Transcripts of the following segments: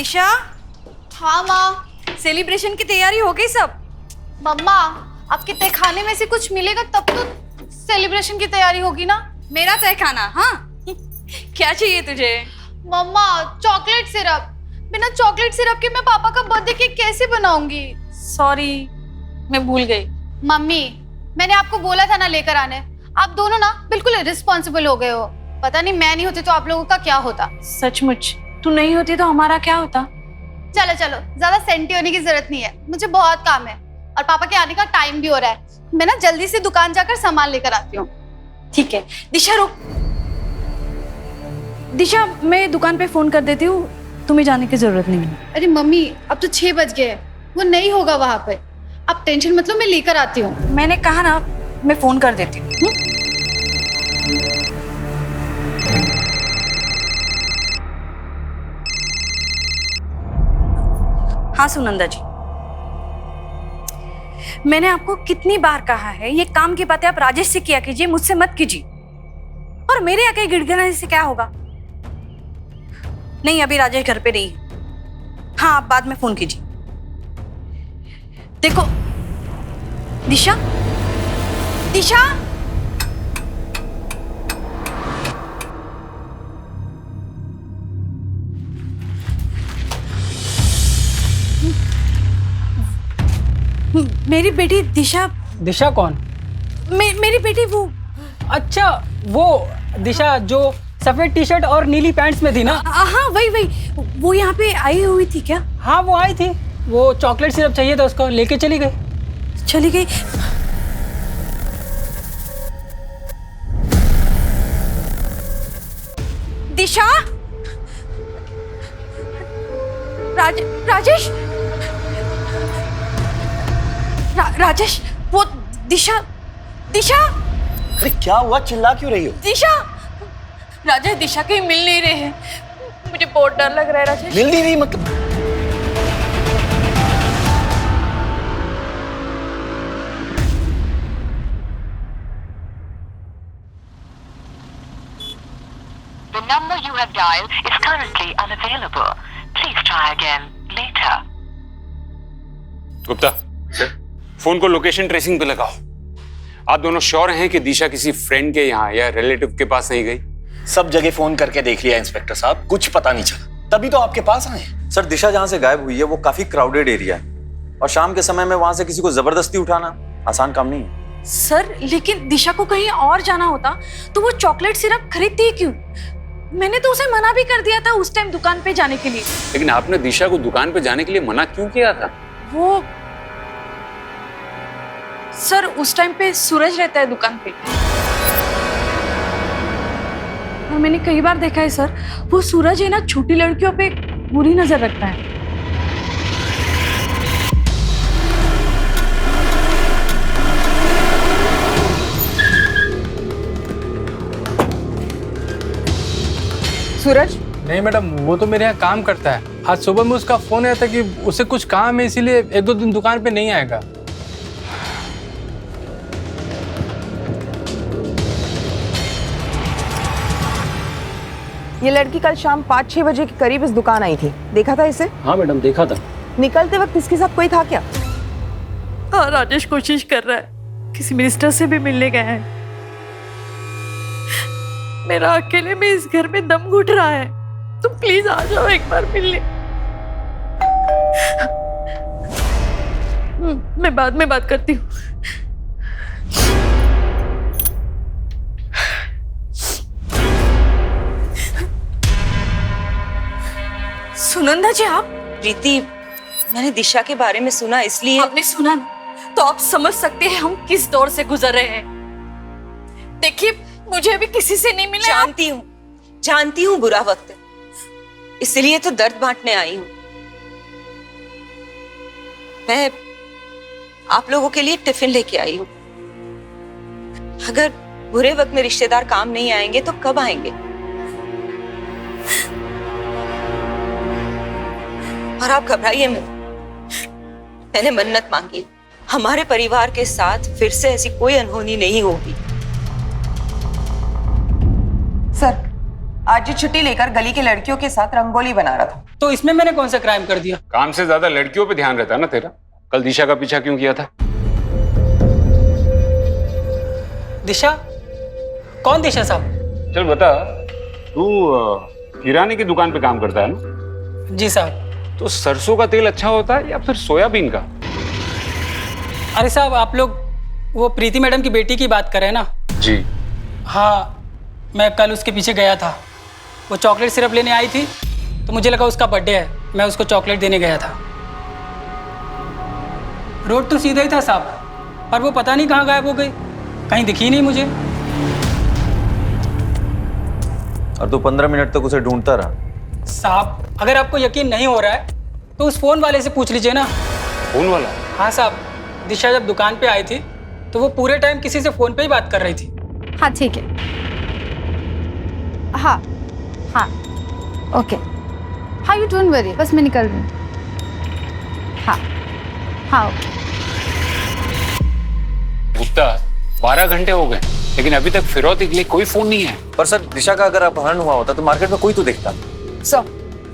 दिशा। हाँ माँ। सेलिब्रेशन की तैयारी हो गई सब? मम्मा, आपके तय खाने में से कुछ मिलेगा तब तो सेलिब्रेशन की तैयारी होगी ना। मेरा तय खाना? हाँ क्या चाहिए तुझे? मम्मा, चॉकलेट सिरप। बिना चॉकलेट सिरप के मैं पापा का बर्थडे केक कैसे बनाऊंगी? सॉरी, मैं भूल गई। मम्मी, मैंने आपको बोला था ना लेकर आने। आप दोनों ना बिल्कुल रिस्पॉन्सिबल हो गए हो। पता नहीं मैं नहीं होती तो आप लोगों का क्या होता। सचमुच तू नहीं होती तो हमारा क्या होता? चलो चलो, ज्यादा सेंटी होने की जरूरत नहीं है, मुझे बहुत काम है और पापा के आने का टाइम भी हो रहा है। मैं ना जल्दी से दुकान जाकर सामान लेकर आती हूँ। ठीक है दिशा, रुक। दिशा, मैं दुकान पे फोन कर देती हूँ, तुम्हें जाने की जरूरत नहीं है। अरे मम्मी, अब तो 6 बज गए हैं, वो नहीं होगा वहां पे। आप टेंशन मत लो, मैं लेकर आती हूँ। मैंने कहा ना, मैं फोन कर देती हूँ। हाँ सुनंदा जी, मैंने आपको कितनी बार कहा है ये काम की बातें आप राजेश से किया कीजिए, मुझसे मत कीजिए। और मेरे आके गिड़गिड़ाने से क्या होगा? नहीं, अभी राजेश घर पे नहीं है। हाँ, आप बाद में फोन कीजिए। देखो दिशा, दिशा, मेरी बेटी दिशा। दिशा कौन? मेरी बेटी वो। अच्छा, वो दिशा जो सफेद टी शर्ट और नीली पैंट्स में थी ना? हाँ वही। वो यहाँ पे आई हुई थी क्या? हाँ वो आई थी, वो चॉकलेट सिरप चाहिए था उसको, लेके चली गई। चली गई? दिशा, राजेश, राजेश, वो दिशा। दिशा, अरे क्या हुआ, चिल्ला क्यों रही हो? दिशा, राजेश दिशा कहीं मिल नहीं रहे हैं, मुझे बहुत डर लग रहा है। राजेश मिल नहीं रही मतलब? The number you have dialed is currently unavailable. Please try again later. Gupta sir, phone को लोकेशन ट्रेसिंग पे लगाओ। आप दोनों श्योर हैं कि दिशा किसी फ्रेंड के यहाँ या रिलेटिव के पास नहीं गई? सब जगह फोन करके देख लिया इंस्पेक्टर साहब, कुछ पता नहीं चला, तभी तो आपके पास आए। सर, दिशा जहाँ से गायब हुई है वो काफी क्राउडेड एरिया है और शाम के समय में वहां से किसी को जबरदस्ती उठाना आसान काम नहीं है। सर, लेकिन दिशा को कहीं और जाना होता तो वो चॉकलेट सिरप खरीदती क्यों? मैंने तो उसे मना भी कर दिया था उस टाइम दुकान पे जाने के लिए। लेकिन आपने दिशा को दुकान पे जाने के लिए मना क्यों किया था? वो सर, उस टाइम पे सूरज रहता है दुकान पे और मैंने कई बार देखा है सर, वो सूरज है ना, छोटी लड़कियों पे बुरी नजर रखता है। सूरज? नहीं मैडम, वो तो मेरे यहाँ काम करता है। आज सुबह में उसका फोन आया था कि उसे कुछ काम है, इसीलिए 1-2 दिन दुकान पे नहीं आएगा। ये लड़की कल शाम 5-6 बजे के करीब इस दुकान आई थी, देखा था इसे? हाँ मैडम, देखा था। निकलते वक्त इसके साथ कोई था क्या? हाँ, राजेश कोशिश कर रहा है, किसी मिनिस्टर से भी मिलने गया है। मेरा अकेले में इस घर में दम घुट रहा है, तुम प्लीज आ जाओ एक बार मिलने। मैं बाद में बात करती हूँ। सुनंदा जी, आप? प्रीति, मैंने दिशा के बारे में सुना, इसलिए। आपने सुना ना, तो आप समझ सकते हैं हम किस दौर से गुजर रहे हैं। देखिए, मुझे अभी किसी से नहीं मिला। जानती हूँ बुरा वक्त है, इसलिए तो दर्द बांटने आई हूँ। मैं आप लोगों के लिए टिफिन लेके आई हूँ। अगर बुरे वक्त में रिश्तेदार काम नहीं आएंगे तो कब आएंगे? और आप घबराइए मत, मैंने मन्नत मांगी, हमारे परिवार के साथ फिर से ऐसी कोई अनहोनी नहीं होगी। सर, आज ये छुट्टी लेकर गली की लड़कियों के साथ रंगोली बना रहा था। तो इसमें मैंने कौन सा क्राइम कर दिया? काम से ज्यादा लड़कियों पे ध्यान रहता है ना तेरा। कल दिशा का पीछा क्यों किया था? दिशा? कौन दिशा साहब? चल बता, तू किराने की दुकान पे काम करता है ना? जी साहब। तो सरसों का तेल अच्छा होता है या फिर सोयाबीन का? अरे साहब, आप लोग वो प्रीति मैडम की बेटी की बात कर रहे हैं ना? जी हाँ, मैं कल उसके पीछे गया था। वो चॉकलेट सिरप लेने आई थी तो मुझे लगा उसका बर्थडे है, मैं उसको चॉकलेट देने गया था। रोड तो सीधा ही था साहब, पर वो पता नहीं कहाँ गायब हो गई, कहीं दिखी नहीं मुझे। और तू 15 मिनट तक उसे ढूंढता रहा? साहब, अगर आपको यकीन नहीं हो रहा है तो उस फोन वाले से पूछ लीजिए ना। फोन वाला? हाँ साहब, दिशा जब दुकान पे आई थी तो वो पूरे टाइम किसी से फोन पे ही बात कर रही थी। हाँ ठीक है, हाँ हाँ ओके, हाँ यू डोंट वरी, बस मैं निकल रही हूँ। हाँ हाँ ओके। गुप्ता, 12 घंटे हो गए लेकिन अभी तक फिरौती के लिए कोई फोन नहीं है। पर सर, दिशा का अगर अपहरण हुआ होता तो मार्केट में कोई तो देखता। सर,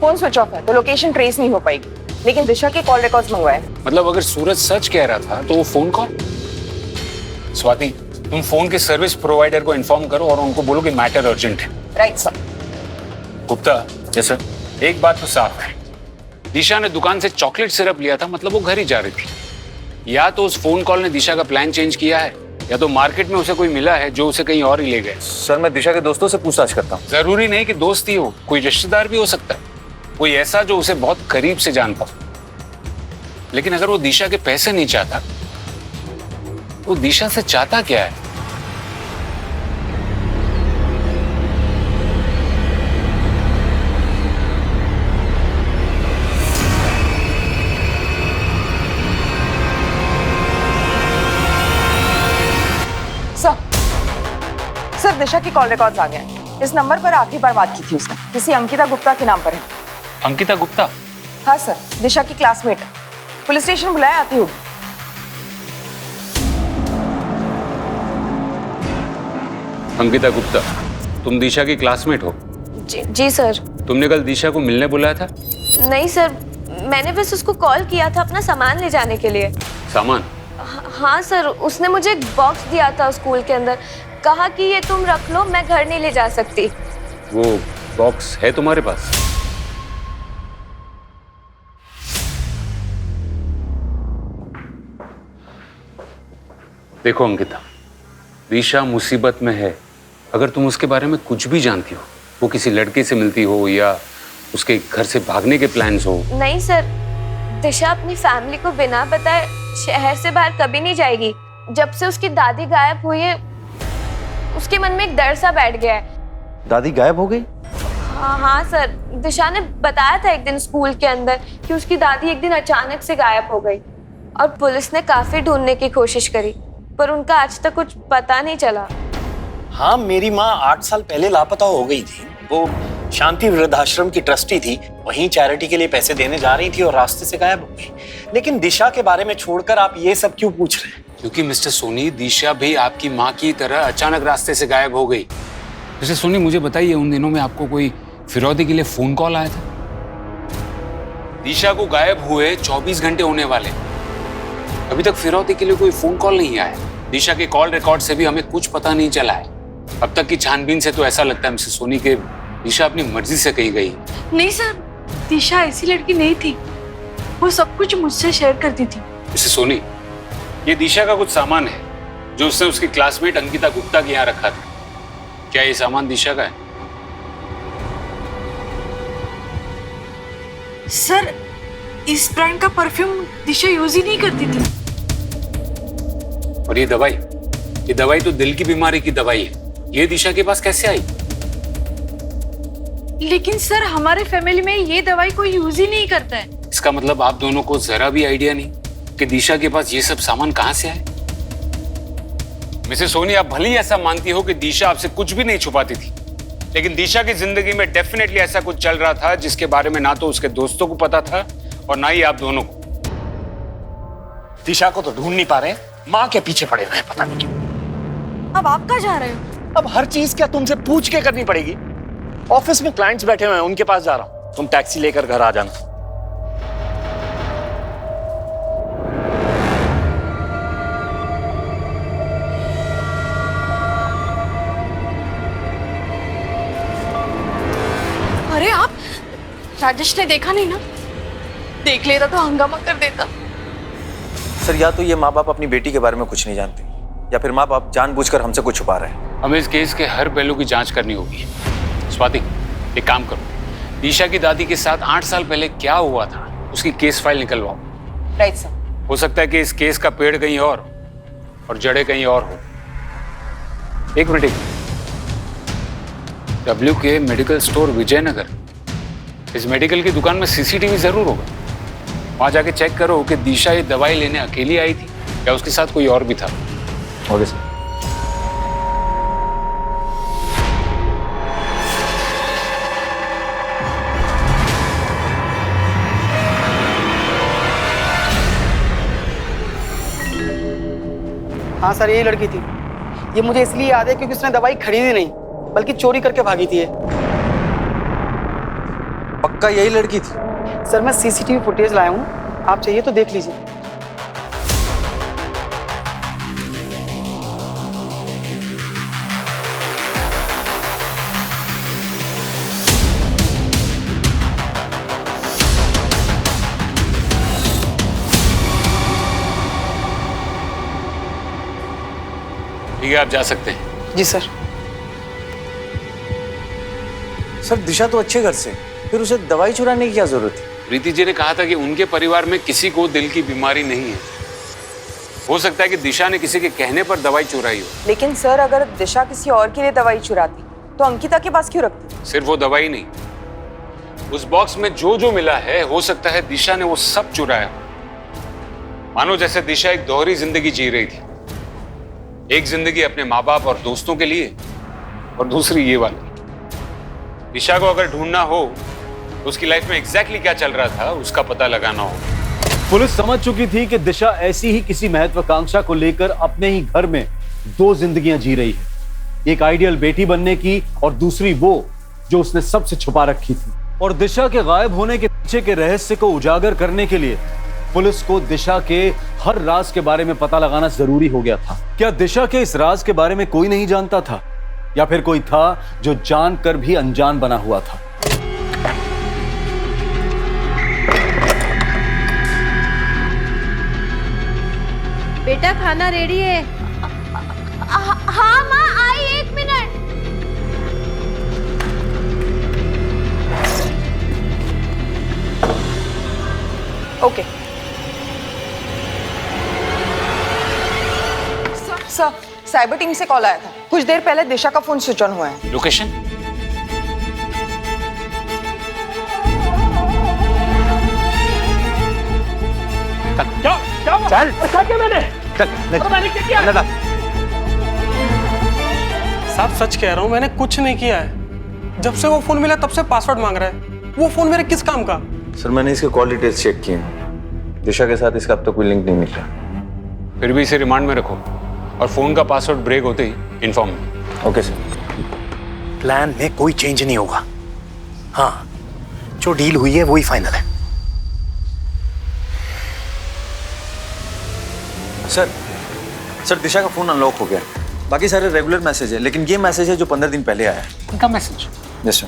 फोन स्विच ऑफ है तो लोकेशन ट्रेस नहीं हो पाएगी, लेकिन दिशा के कॉल रिकॉर्ड्स मंगवाए। मतलब अगर सूरज सच कह रहा था तो वो फोन कॉल? स्वाति, तुम फोन के सर्विस प्रोवाइडर को इन्फॉर्म करो और उनको बोलो कि मैटर अर्जेंट है। Right sir. Gupta, yes sir. एक बात तो साफ है, दिशा ने दुकान से चॉकलेट सिरप लिया था, मतलब वो घर ही जा रही थी। या तो उस फोन कॉल ने दिशा का प्लान चेंज किया है, या तो मार्केट में उसे कोई मिला है जो उसे कहीं और ही ले गए। सर, मैं दिशा के दोस्तों से पूछताछ करता हूँ। जरूरी नहीं कि दोस्त ही हो, कोई रिश्तेदार भी हो सकता है, कोई ऐसा जो उसे बहुत करीब से जानता हो। लेकिन अगर वो दिशा के पैसे नहीं चाहता, वो दिशा से चाहता क्या है? सर, दिशा की कॉल रिकॉर्ड्स आ गए। इस नंबर पर आखिरी बार बात की थी उसने, किसी अंकिता गुप्ता के नाम पर है। अंकिता गुप्ता? हाँ सर, दिशा की क्लासमेट है। पुलिस स्टेशन बुलाया, आती होगी। अंकिता गुप्ता, तुम दिशा की क्लासमेट हो? जी सर। तुमने कल दिशा को मिलने बुलाया था? नहीं सर, मैंने बस उसको कॉल किया था अपना सामान ले जाने के लिए। सामान? हाँ सर, उसने मुझे एक बॉक्स दिया था स्कूल के अंदर, कहा कि ये तुम रख लो, मैं घर नहीं ले जा सकती। वो बॉक्स है तुम्हारे पास? देखो अंकिता, दिशा मुसीबत में है। अगर तुम उसके बारे में कुछ भी जानती हो, वो किसी लड़के से मिलती हो या उसके घर से भागने के प्लान्स हो। नहीं सर, दिशा अपनी फैमिली को बिना बताए शहर से बाहर कभी नहीं जाएगी। जब से उसकी दादी गायब हुई है, उसके मन में एक डर सा बैठ गया है। दादी गायब हो गई? हाँ सर, दिशा ने बताया था एक दिन स्कूल के अंदर कि उसकी दादी एक दिन अचानक से गायब हो गई, और पुलिस ने काफी ढूंढने की कोशिश करी, पर उनका आज तक कुछ पता नहीं चला। हाँ, मेरी माँ 8 साल पहले लापता हो गई थी। वो शांति वृद्धाश्रम की ट्रस्टी थी, वहीं चैरिटी के लिए पैसे देने जा रही थी और रास्ते से गायब हो गई। लेकिन दिशा के बारे में छोड़कर आप ये सब क्यों पूछ रहे हैं? क्योंकि मिस्टर सोनी, दिशा भी आपकी माँ की तरह अचानक रास्ते से गायब हो गई। मिस्टर सोनी, मुझे बताइए, उन दिनों में आपको कोई फिरौती के लिए फोन कॉल आया था? दिशा को गायब हुए 24 घंटे होने वाले, अभी तक फिरौती के लिए कोई फोन कॉल नहीं आया। दिशा के कॉल रिकॉर्ड से भी हमें कुछ पता नहीं चला है। अब तक की छानबीन से तो ऐसा लगता है मिस्टर सोनी के दिशा अपनी मर्जी से कहीं गई। नहीं सर, दिशा ऐसी लड़की नहीं थी, वो सब कुछ मुझसे शेयर करती थी। मिस्टर सोनी, ये दिशा का कुछ सामान है जो उसने उसकी क्लासमेट अंकिता गुप्ता के यहाँ रखा था। क्या ये सामान दिशा का है? सर, इस ब्रांड का परफ्यूम दिशा यूज ही नहीं करती थी। और ये दवाई तो दिल की बीमारी की दवाई है, ये दिशा के पास कैसे आई? लेकिन सर, हमारे फैमिली में ये दवाई कोई यूज ही नहीं करता है। इसका मतलब आप दोनों को जरा भी आइडिया नहीं कि दिशा के पास ये सब सामान कहां से आए? मिसेस सोनी, आप भली ऐसा मानती हो कि दिशा आपसे कुछ भी नहीं छुपाती थी, लेकिन दिशा की जिंदगी में डेफिनेटली ऐसा कुछ चल रहा था जिसके बारे में ना तो उसके दोस्तों को पता था और ना ही आप दोनों को। दिशा को तो ढूंढ नहीं पा रहे, माँ के पीछे पड़े हुए हैं, पता नहीं क्यों। अब आप कहाँ जा रहे हो? अब हर चीज क्या तुमसे पूछ के करनी पड़ेगी? ऑफिस में क्लाइंट्स बैठे हुए हैं, उनके पास जा रहा हूं। तुम टैक्सी लेकर घर आ जाना। अरे आप, राजेश ने देखा नहीं ना? देख लेता तो हंगामा कर देता। सर या तो ये माँ बाप अपनी बेटी के बारे में कुछ नहीं जानते, या फिर माँ बाप जानबूझकर हमसे कुछ छुपा रहे हैं। हमें इस केस के हर पहलू की जांच करनी होगी। स्वाति, एक काम करो, दिशा की दादी के साथ 8 साल पहले क्या हुआ था उसकी केस फाइल निकलवाओ। Right sir. हो सकता है कि इस केस का पेड़ कहीं और जड़ें कहीं और हो। एक minute, WK medical store Vijayanagar, इस मेडिकल की दुकान में CCTV जरूर होगा। वहां जाके चेक करो कि दिशा ये दवाई लेने अकेली आई थी या उसके साथ कोई और भी था। Okay sir. हाँ सर, यही लड़की थी। ये मुझे इसलिए याद है क्योंकि उसने दवाई खरीदी नहीं बल्कि चोरी करके भागी थी। पक्का यही लड़की थी? सर मैं CCTV फुटेज लाया हूँ, आप चाहिए तो देख लीजिए। ठीक है, आप जा सकते हैं। जी सर। सर दिशा तो अच्छे घर से, फिर उसे दवाई चुराने की क्या जरूरत थी? प्रीति जी ने कहा था कि उनके परिवार में किसी को दिल की बीमारी नहीं है। हो सकता है कि दिशा ने किसी के कहने पर दवाई चुराई हो। लेकिन सर अगर दिशा किसी और के लिए दवाई चुराती तो अंकिता के पास क्यों रखती? सिर्फ वो दवाई नहीं, उस बॉक्स में जो जो मिला है हो सकता है दिशा ने वो सब चुराया। मानो जैसे दिशा एक दोहरी जिंदगी जी रही थी, एक जिंदगी अपने माँ बाप और दोस्तों के लिए और दूसरी ये वाली। दिशा को अगर ढूंढना हो तो उसकी लाइफ में एग्जैक्टली क्या चल रहा था उसका पता लगाना हो। पुलिस समझ चुकी थी कि दिशा ऐसी ही किसी महत्वाकांक्षा को लेकर अपने ही घर में 2 जिंदगियां जी रही है, एक आइडियल बेटी बनने की और दूसरी वो जो उसने सबसे छुपा रखी थी। और दिशा के गायब होने के पीछे के रहस्य को उजागर करने के लिए पुलिस को दिशा के हर राज के बारे में पता लगाना जरूरी हो गया था। क्या दिशा के इस राज के बारे में कोई नहीं जानता था, या फिर कोई था जो जानकर भी अनजान बना हुआ था? बेटा खाना रेडी है। हाँ माँ, आई 1 minute. Okay sir, cyber team से कॉल आया था। कुछ देर पहले दिशा का फोन स्विच ऑन हुआ है। लोकेशन? चल मैंने साहब सच कह रहा हूँ, मैंने कुछ नहीं किया है। जब से वो फोन मिला तब से पासवर्ड मांग रहा है। वो फोन मेरे किस काम का? सर मैंने इसके कॉल डिटेल्स चेक किए हैं, दिशा के साथ इसका अब तक कोई लिंक नहीं निकला। फिर भी इसे रिमांड में रखो और फोन का पासवर्ड ब्रेक होते ही इन्फॉर्म। Okay sir. प्लान में कोई चेंज नहीं होगा। हाँ, जो डील हुई है वही फाइनल है। सर दिशा का फोन अनलॉक हो गया, बाकी सारे रेगुलर मैसेज है, लेकिन ये मैसेज है जो 15 दिन पहले आया है। उनका मैसेज? Yes sir.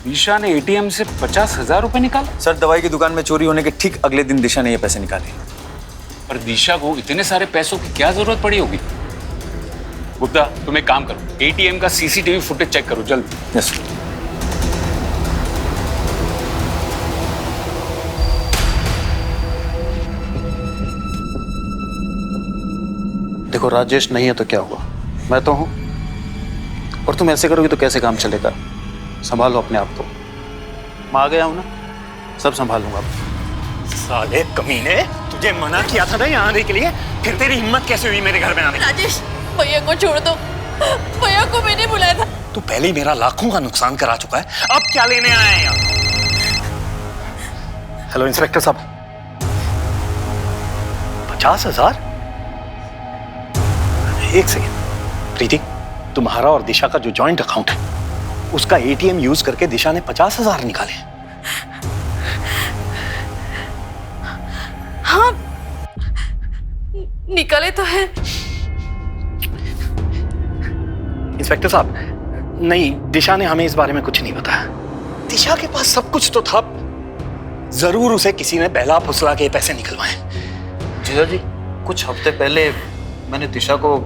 दिशा ने ATM से 50,000 रुपए निकाले? सर दवाई की दुकान में चोरी होने के ठीक अगले दिन दिशा ने ये पैसे निकाले। पर दिशा को इतने सारे पैसों की क्या जरूरत पड़ी होगी? गुप्ता, तुम एक काम करो, ATM का CCTV फुटेज चेक करो जल्दी। Yes sir. देखो राजेश नहीं है तो क्या हुआ, मैं तो हूं। और तुम ऐसे करोगे तो कैसे काम चलेगा? संभालो अपने आप को। मैं आ गया हूं ना, सब संभालूंगा। साले कमीने, तुझे मना किया था ना यहाँ आने के लिए, फिर तेरी हिम्मत कैसे हुई मेरे घर में आने की? राजेश, भैया को छोड़ दो। भैया को मैंने बुलाया था। तू पहले ही मेरा लाखों का नुकसान करा चुका है, अब क्या लेने आया है यहाँ? हेलो इंस्पेक्टर साहब। 50,000? एक सेकेंड, प्रीति, तुम्हारा और दिशा का जो जॉइंट अकाउंट है उसका एटीएम यूज करके दिशा ने 50,000 निकाले। हाँ, निकले तो है। इंस्पेक्टर साहब, नहीं, दिशा ने हमें इस बारे में कुछ नहीं बताया। दिशा के पास सब कुछ तो था, जरूर उसे किसी ने बहला फुसला के पैसे निकलवाए। जीजा जी, कुछ हफ्ते पहले मैंने दिशा को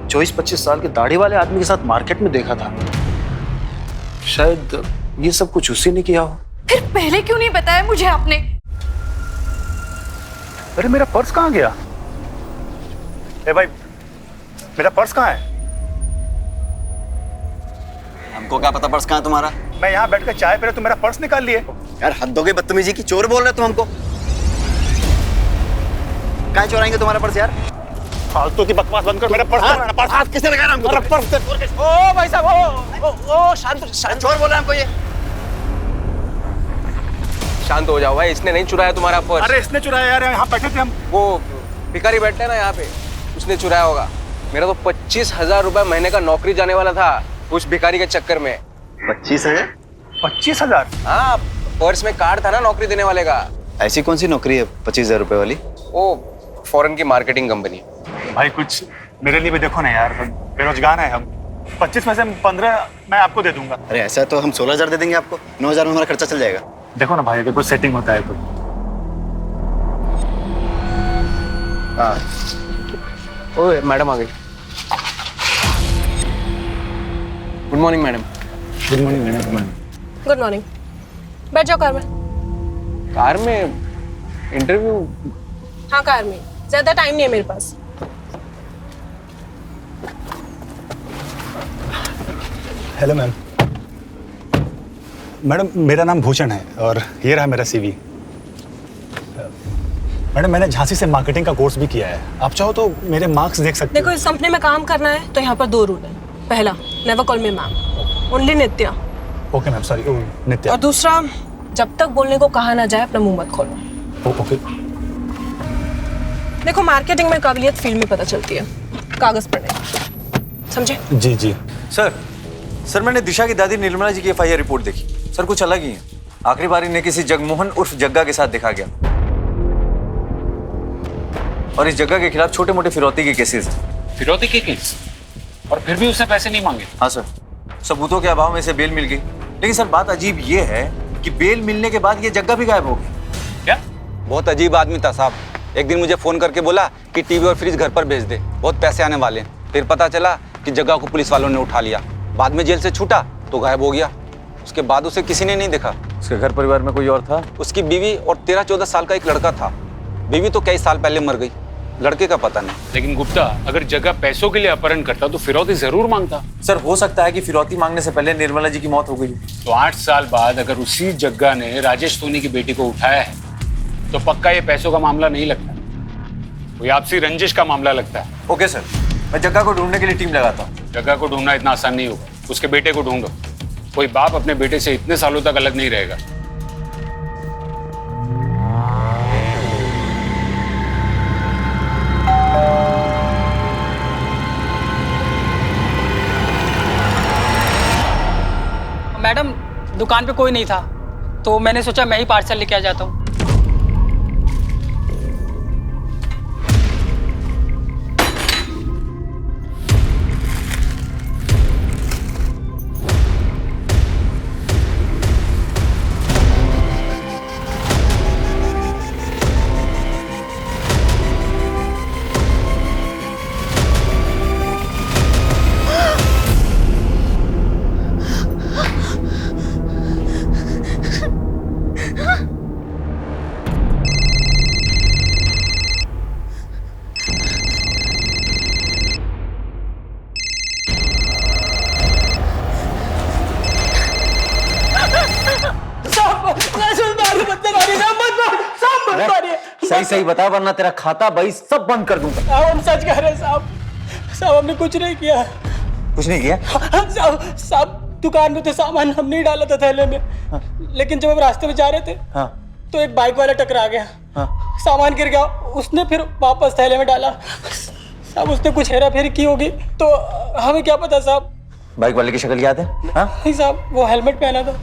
24-25 साल के दाढ़ी वाले आदमी के साथ मार्केट में देखा था। शायद ये सब कुछ उसी ने किया हो। फिर पहले क्यों नहीं बताया मुझे आपने? अरे मेरा पर्स कहाँ गया? ए भाई, मेरा पर्स कहाँ है? हमको क्या पता पर्स कहाँ है तुम्हारा? मैं यहाँ बैठकर चाय पी रहा, तुम मेरा पर्स निकाल लिए। यार हद हो गई बदतमीजी की, चोर बोल रहे तुम हमको। कहाँ चुराएंगे तुम्हारा पर्स यार? फालतू की बकवास बंद कर, मेरा पर्स दो, मेरा पर्स। हाथ किसने लगाया हमको? मेरा पर्स दे। ओ भाई साहब, ओ शांत चोर बोल रहा है हमको ये। शांत हो जाओ भाई, इसने नहीं चुराया तुम्हारा पर्स। अरे इसने चुराया यार, यहाँ बैठे थे हम। वो भिखारी बैठते हैं ना यहाँ पे, उसने चुराया होगा। मेरा तो 25,000 रुपए महीने का नौकरी जाने वाला था उस भिखारी के चक्कर में। 25,000? 25,000? हाँ, पर्स में कार्ड था ना नौकरी देने वाले का। ऐसी कौन सी नौकरी है 25,000 रुपए वाली? वो फॉरेन की मार्केटिंग कंपनी। भाई कुछ मेरे लिए भी देखो ना यार, बेरोजगार है हम। 25 में से 15 मैं आपको दे दूंगा। अरे ऐसा तो हम 16,000 दे देंगे आपको, 9,000 में हमारा खर्चा चल जाएगा। देखो ना भाई, अगर कुछ सेटिंग होता है तो। ओए मैडम आ गई। Good morning madam. Good morning madam. Good morning. Good morning. बैठ जाओ कार में। कार में? इंटरव्यू? हाँ कार में, ज्यादा टाइम नहीं है मेरे पास। Hello ma'am. मैडम मेरा नाम भूषण है और ये रहा मेरा सीवी। मैडम मैंने झांसी से मार्केटिंग का कोर्स भी किया है, आप चाहो तो मेरे मार्क्स देख सकते देखो, इस कंपनी में काम करना है तो यहाँ पर 2 रूल है। पहला, never call me ma'am, only Nitya. Okay ma'am, sorry Nitya. और दूसरा, जब तक बोलने को कहा ना जाए अपना मुंह मत खोलो। ओके। देखो, मार्केटिंग में काबिलियत फील्ड में पता चलती है, कागज पर नहीं, समझे? जी जी। सर मैंने दिशा की दादी निर्मला जी की FIR रिपोर्ट देखी। सर कुछ अलग ही है। आखिरी बार इन्हें किसी जगमोहन उर्फ जग्गा के साथ देखा गया और इस जगह के खिलाफ छोटे मोटे फिरौती के केसेस हैं। फिरौती के केस? और फिर भी उसने पैसे नहीं मांगे? हाँ सर, सबूतों के अभाव में इसे बेल मिल गई। लेकिन सर बात अजीब ये है कि बेल मिलने के बाद ये जग्गा भी गायब हो गई। क्या? बहुत अजीब आदमी था साहब। एक दिन मुझे फोन करके बोला कि टीवी और फ्रिज घर पर भेज दे, बहुत पैसे आने वाले हैं। फिर पता चला कि जग्गा को पुलिस वालों ने उठा लिया। बाद में जेल से छूटा तो गायब हो गया। उसके बाद उसे किसी ने नहीं देखा। उसके घर परिवार में कोई और था? उसकी बीवी और 13-14 साल का एक लड़का था। बीवी तो कई साल पहले मर गई, लड़के का पता नहीं। लेकिन गुप्ता, अगर जग्गा पैसों के लिए अपहरण करता तो फिरौती जरूर मांगता। सर हो सकता है कि फिरौती मांगने से पहले निर्मला जी की मौत हो गई। तो 8 साल बाद अगर उसी जग्गा ने राजेश सोनी की बेटी को उठाया है तो पक्का ये पैसों का मामला नहीं लगता, कोई आपसी रंजिश का मामला लगता है। ओके सर, मैं जग्गा को ढूंढने के लिए टीम लगाता हूँ। जग्गा को ढूंढना इतना आसान नहीं होगा, उसके बेटे को ढूंढो। कोई बाप अपने बेटे से इतने सालों तक अलग नहीं रहेगा। मैडम, दुकान पे कोई नहीं था तो मैंने सोचा मैं ही पार्सल लेके आ जाता हूँ। सही सही बता वरना तेरा खाता भाई सब बंद कर दूंगा। हम सच कह रहे हैं साहब। साहब हमने कुछ नहीं किया। कुछ नहीं किया? साहब दुकान में तो सामान हम नहीं डाला था थैले में। लेकिन जब हम रास्ते में जा रहे थे तो एक बाइक वाला टकरा गया। सामान गिर गया, उसने फिर वापस थैले में डाला। साहब उसने कुछ हेरा फेरी की होगी तो हमें क्या पता साहब। बाइक वाले की शक्ल याद है? हाँ नहीं साहब, वो हेलमेट पहना था।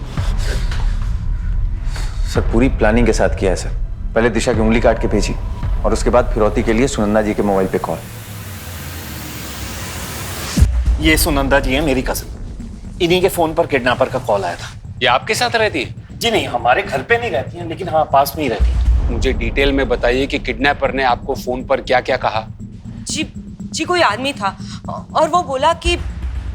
सर पूरी प्लानिंग के साथ किया है सर। पहले दिशा की उंगली काट के भेजी और उसके बाद फिरौती के लिए सुनंदा जी के मोबाइल पे कॉल। ये सुनंदा जी है, मेरी कजिन। इन्हीं के फोन पर किडनैपर का कॉल आया था। ये आपके साथ रहती है? जी नहीं, हमारे घर पे नहीं रहती हैं, लेकिन हाँ पास में ही रहती है। मुझे डिटेल में बताइए कि किडनैपर ने आपको फोन पर क्या क्या कहा। जी कोई आदमी था और वो बोला कि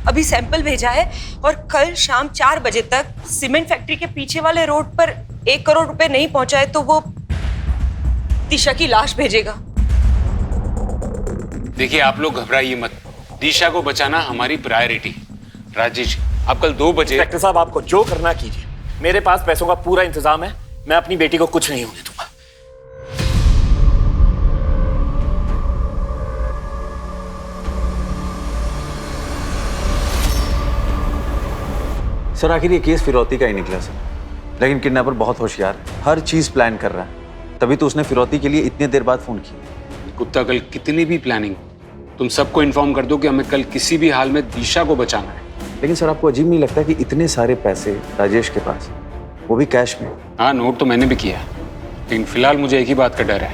अभी सैंपल भेजा है और कल शाम 4 बजे तक सीमेंट फैक्ट्री के पीछे वाले रोड पर 1 करोड़ रुपए नहीं पहुंचाए तो वो दिशा की लाश भेजेगा। देखिए आप लोग घबराइए मत, दिशा को बचाना हमारी प्रायोरिटी। राजेश, आप कल 2 बजे। इंस्पेक्टर साहब, आपको जो करना कीजिए, मेरे पास पैसों का पूरा इंतजाम है। मैं अपनी बेटी को कुछ नहीं होने दूंगा। सर आखिर ये केस फिरौती का ही निकला सर, लेकिन किडनैपर बहुत होशियार है, हर चीज प्लान कर रहा है, तभी तो उसने फिरौती के लिए इतनी देर बाद फोन किया। गुप्ता, कल कितनी भी प्लानिंग तुम सबको इन्फॉर्म कर दो कि हमें कल किसी भी हाल में दिशा को बचाना है। लेकिन सर आपको अजीब नहीं लगता कि इतने सारे पैसे राजेश के पास, वो भी कैश में? हाँ, नोट तो मैंने भी किया, लेकिन फिलहाल मुझे एक ही बात का डर है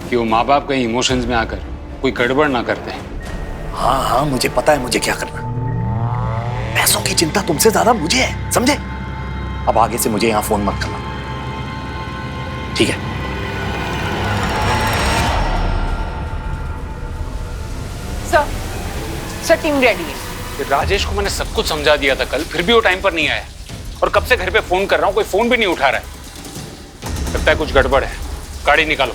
कि वो माँ बाप कहीं इमोशंस में आकर कोई गड़बड़ ना करते हैं। हाँ, मुझे पता है मुझे क्या करना। पैसों की चिंता तुमसे ज्यादा मुझे है, समझे? अब आगे से मुझे यहाँ फोन मत करना, ठीक है? सर टीम रेडी है। राजेश को मैंने सब कुछ समझा दिया था कल, फिर भी वो टाइम पर नहीं आया और कब से घर पे फोन कर रहा हूँ, कोई फोन भी नहीं उठा रहा है। लगता है कुछ गड़बड़ है। गाड़ी निकालो।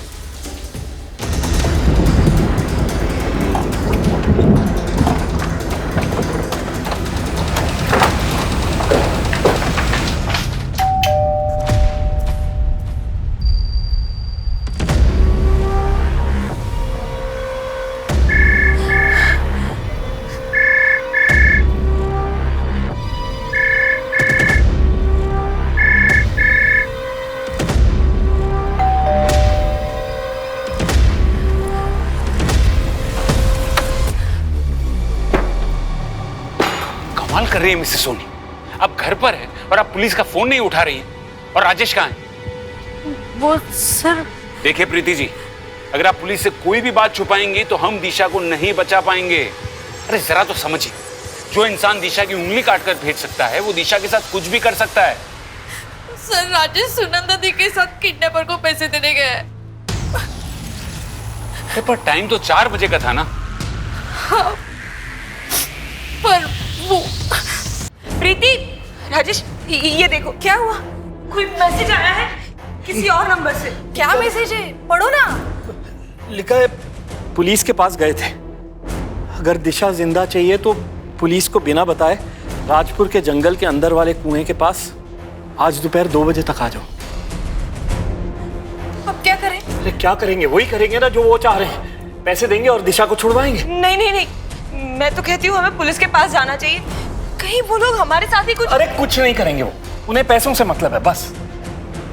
कर रही है मिसेस सोनी, आप घर पर है और आप पुलिस का फोन नहीं उठा रही हैं। और राजेश कहाँ है? वो सर। देखिए प्रीति जी, अगर आप पुलिस से कोई भी बात छुपाएंगी तो हम दिशा को नहीं बचा पाएंगे। अरे जरा तो समझिए, जो इंसान दिशा की उंगली काटकर भेज सकता है वो दिशा के साथ कुछ भी कर सकता है। सर राजेश सुनंदा दी के साथ किडनैपर को पैसे देने गया है। पर टाइम तो 4 बजे का था ना। हाँ, पर वो प्रीति, राजेश ये देखो क्या हुआ, कोई मैसेज आया है किसी और नंबर से। क्या मैसेज है, पढ़ो ना। लिखा है पुलिस के पास गए थे, अगर दिशा जिंदा चाहिए तो पुलिस को बिना बताए राजपुर के जंगल के अंदर वाले कुएं के पास आज दोपहर 2 बजे तक आ जाओ। अब क्या करें? अरे क्या करेंगे, वही करेंगे ना जो वो चाह रहे हैं, पैसे देंगे और दिशा को छुड़वाएंगे। नहीं नहीं नहीं, मैं तो कहती हूँ हमें पुलिस के पास जाना चाहिए, कहीं वो लोग हमारे साथ ही कुछ। अरे कुछ नहीं करेंगे वो, उन्हें पैसों से मतलब है बस।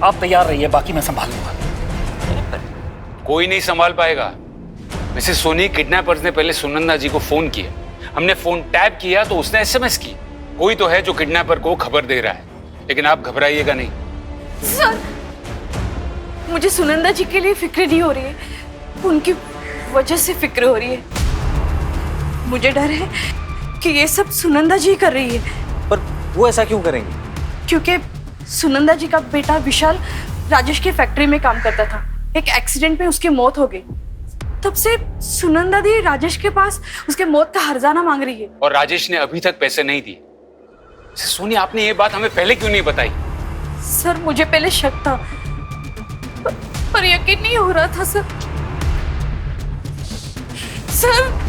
आप तैयार रहिए, बाकी मैं संभाल लूंगा। कोई नहीं संभाल पाएगा। मिसेस सोनी, किडनैपर्स ने पहले सुनंदा जी को फोन किया, हमने फोन टैप किया तो उसने एसएमएस की। कोई तो है जो किडनैपर को खबर दे रहा है, लेकिन आप घबराइएगा नहीं। सर मुझे सुनंदा जी के लिए फिक्र नहीं हो रही है, उनकी वजह से फिक्र हो रही है। मुझे डर है कि ये सब सुनंदा जी कर रही है। पर वो ऐसा क्यों करेंगी? क्योंकि सुनंदा जी का बेटा विशाल राजेश की फैक्ट्री में काम करता था, एक एक्सीडेंट में उसकी मौत हो गई। तब से सुनंदा दी राजेश के पास उसके मौत का हर्जाना मांग रही है। और राजेश ने अभी तक पैसे नहीं दिए। सोनी, आपने ये बात हमें पहले क्यों नहीं बताई? सर मुझे पहले शक था, पर यकीन नहीं हो रहा था सर। सर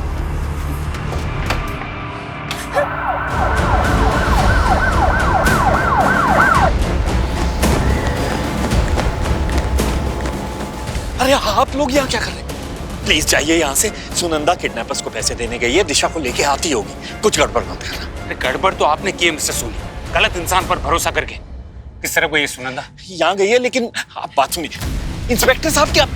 अरे आप लोग यहाँ क्या कर रहे हैं? प्लीज जाइए यहाँ से। सुनंदा किडनैपर्स को पैसे देने गई है, दिशा को लेके आती होगी, कुछ गड़बड़ मत करना। गड़बड़ तो आपने की है मिसेस सोनी, गलत इंसान पर भरोसा करके। किस तरह गई है सुनंदा? यहाँ गई है, लेकिन आप बात सुनिए इंस्पेक्टर साहब। क्या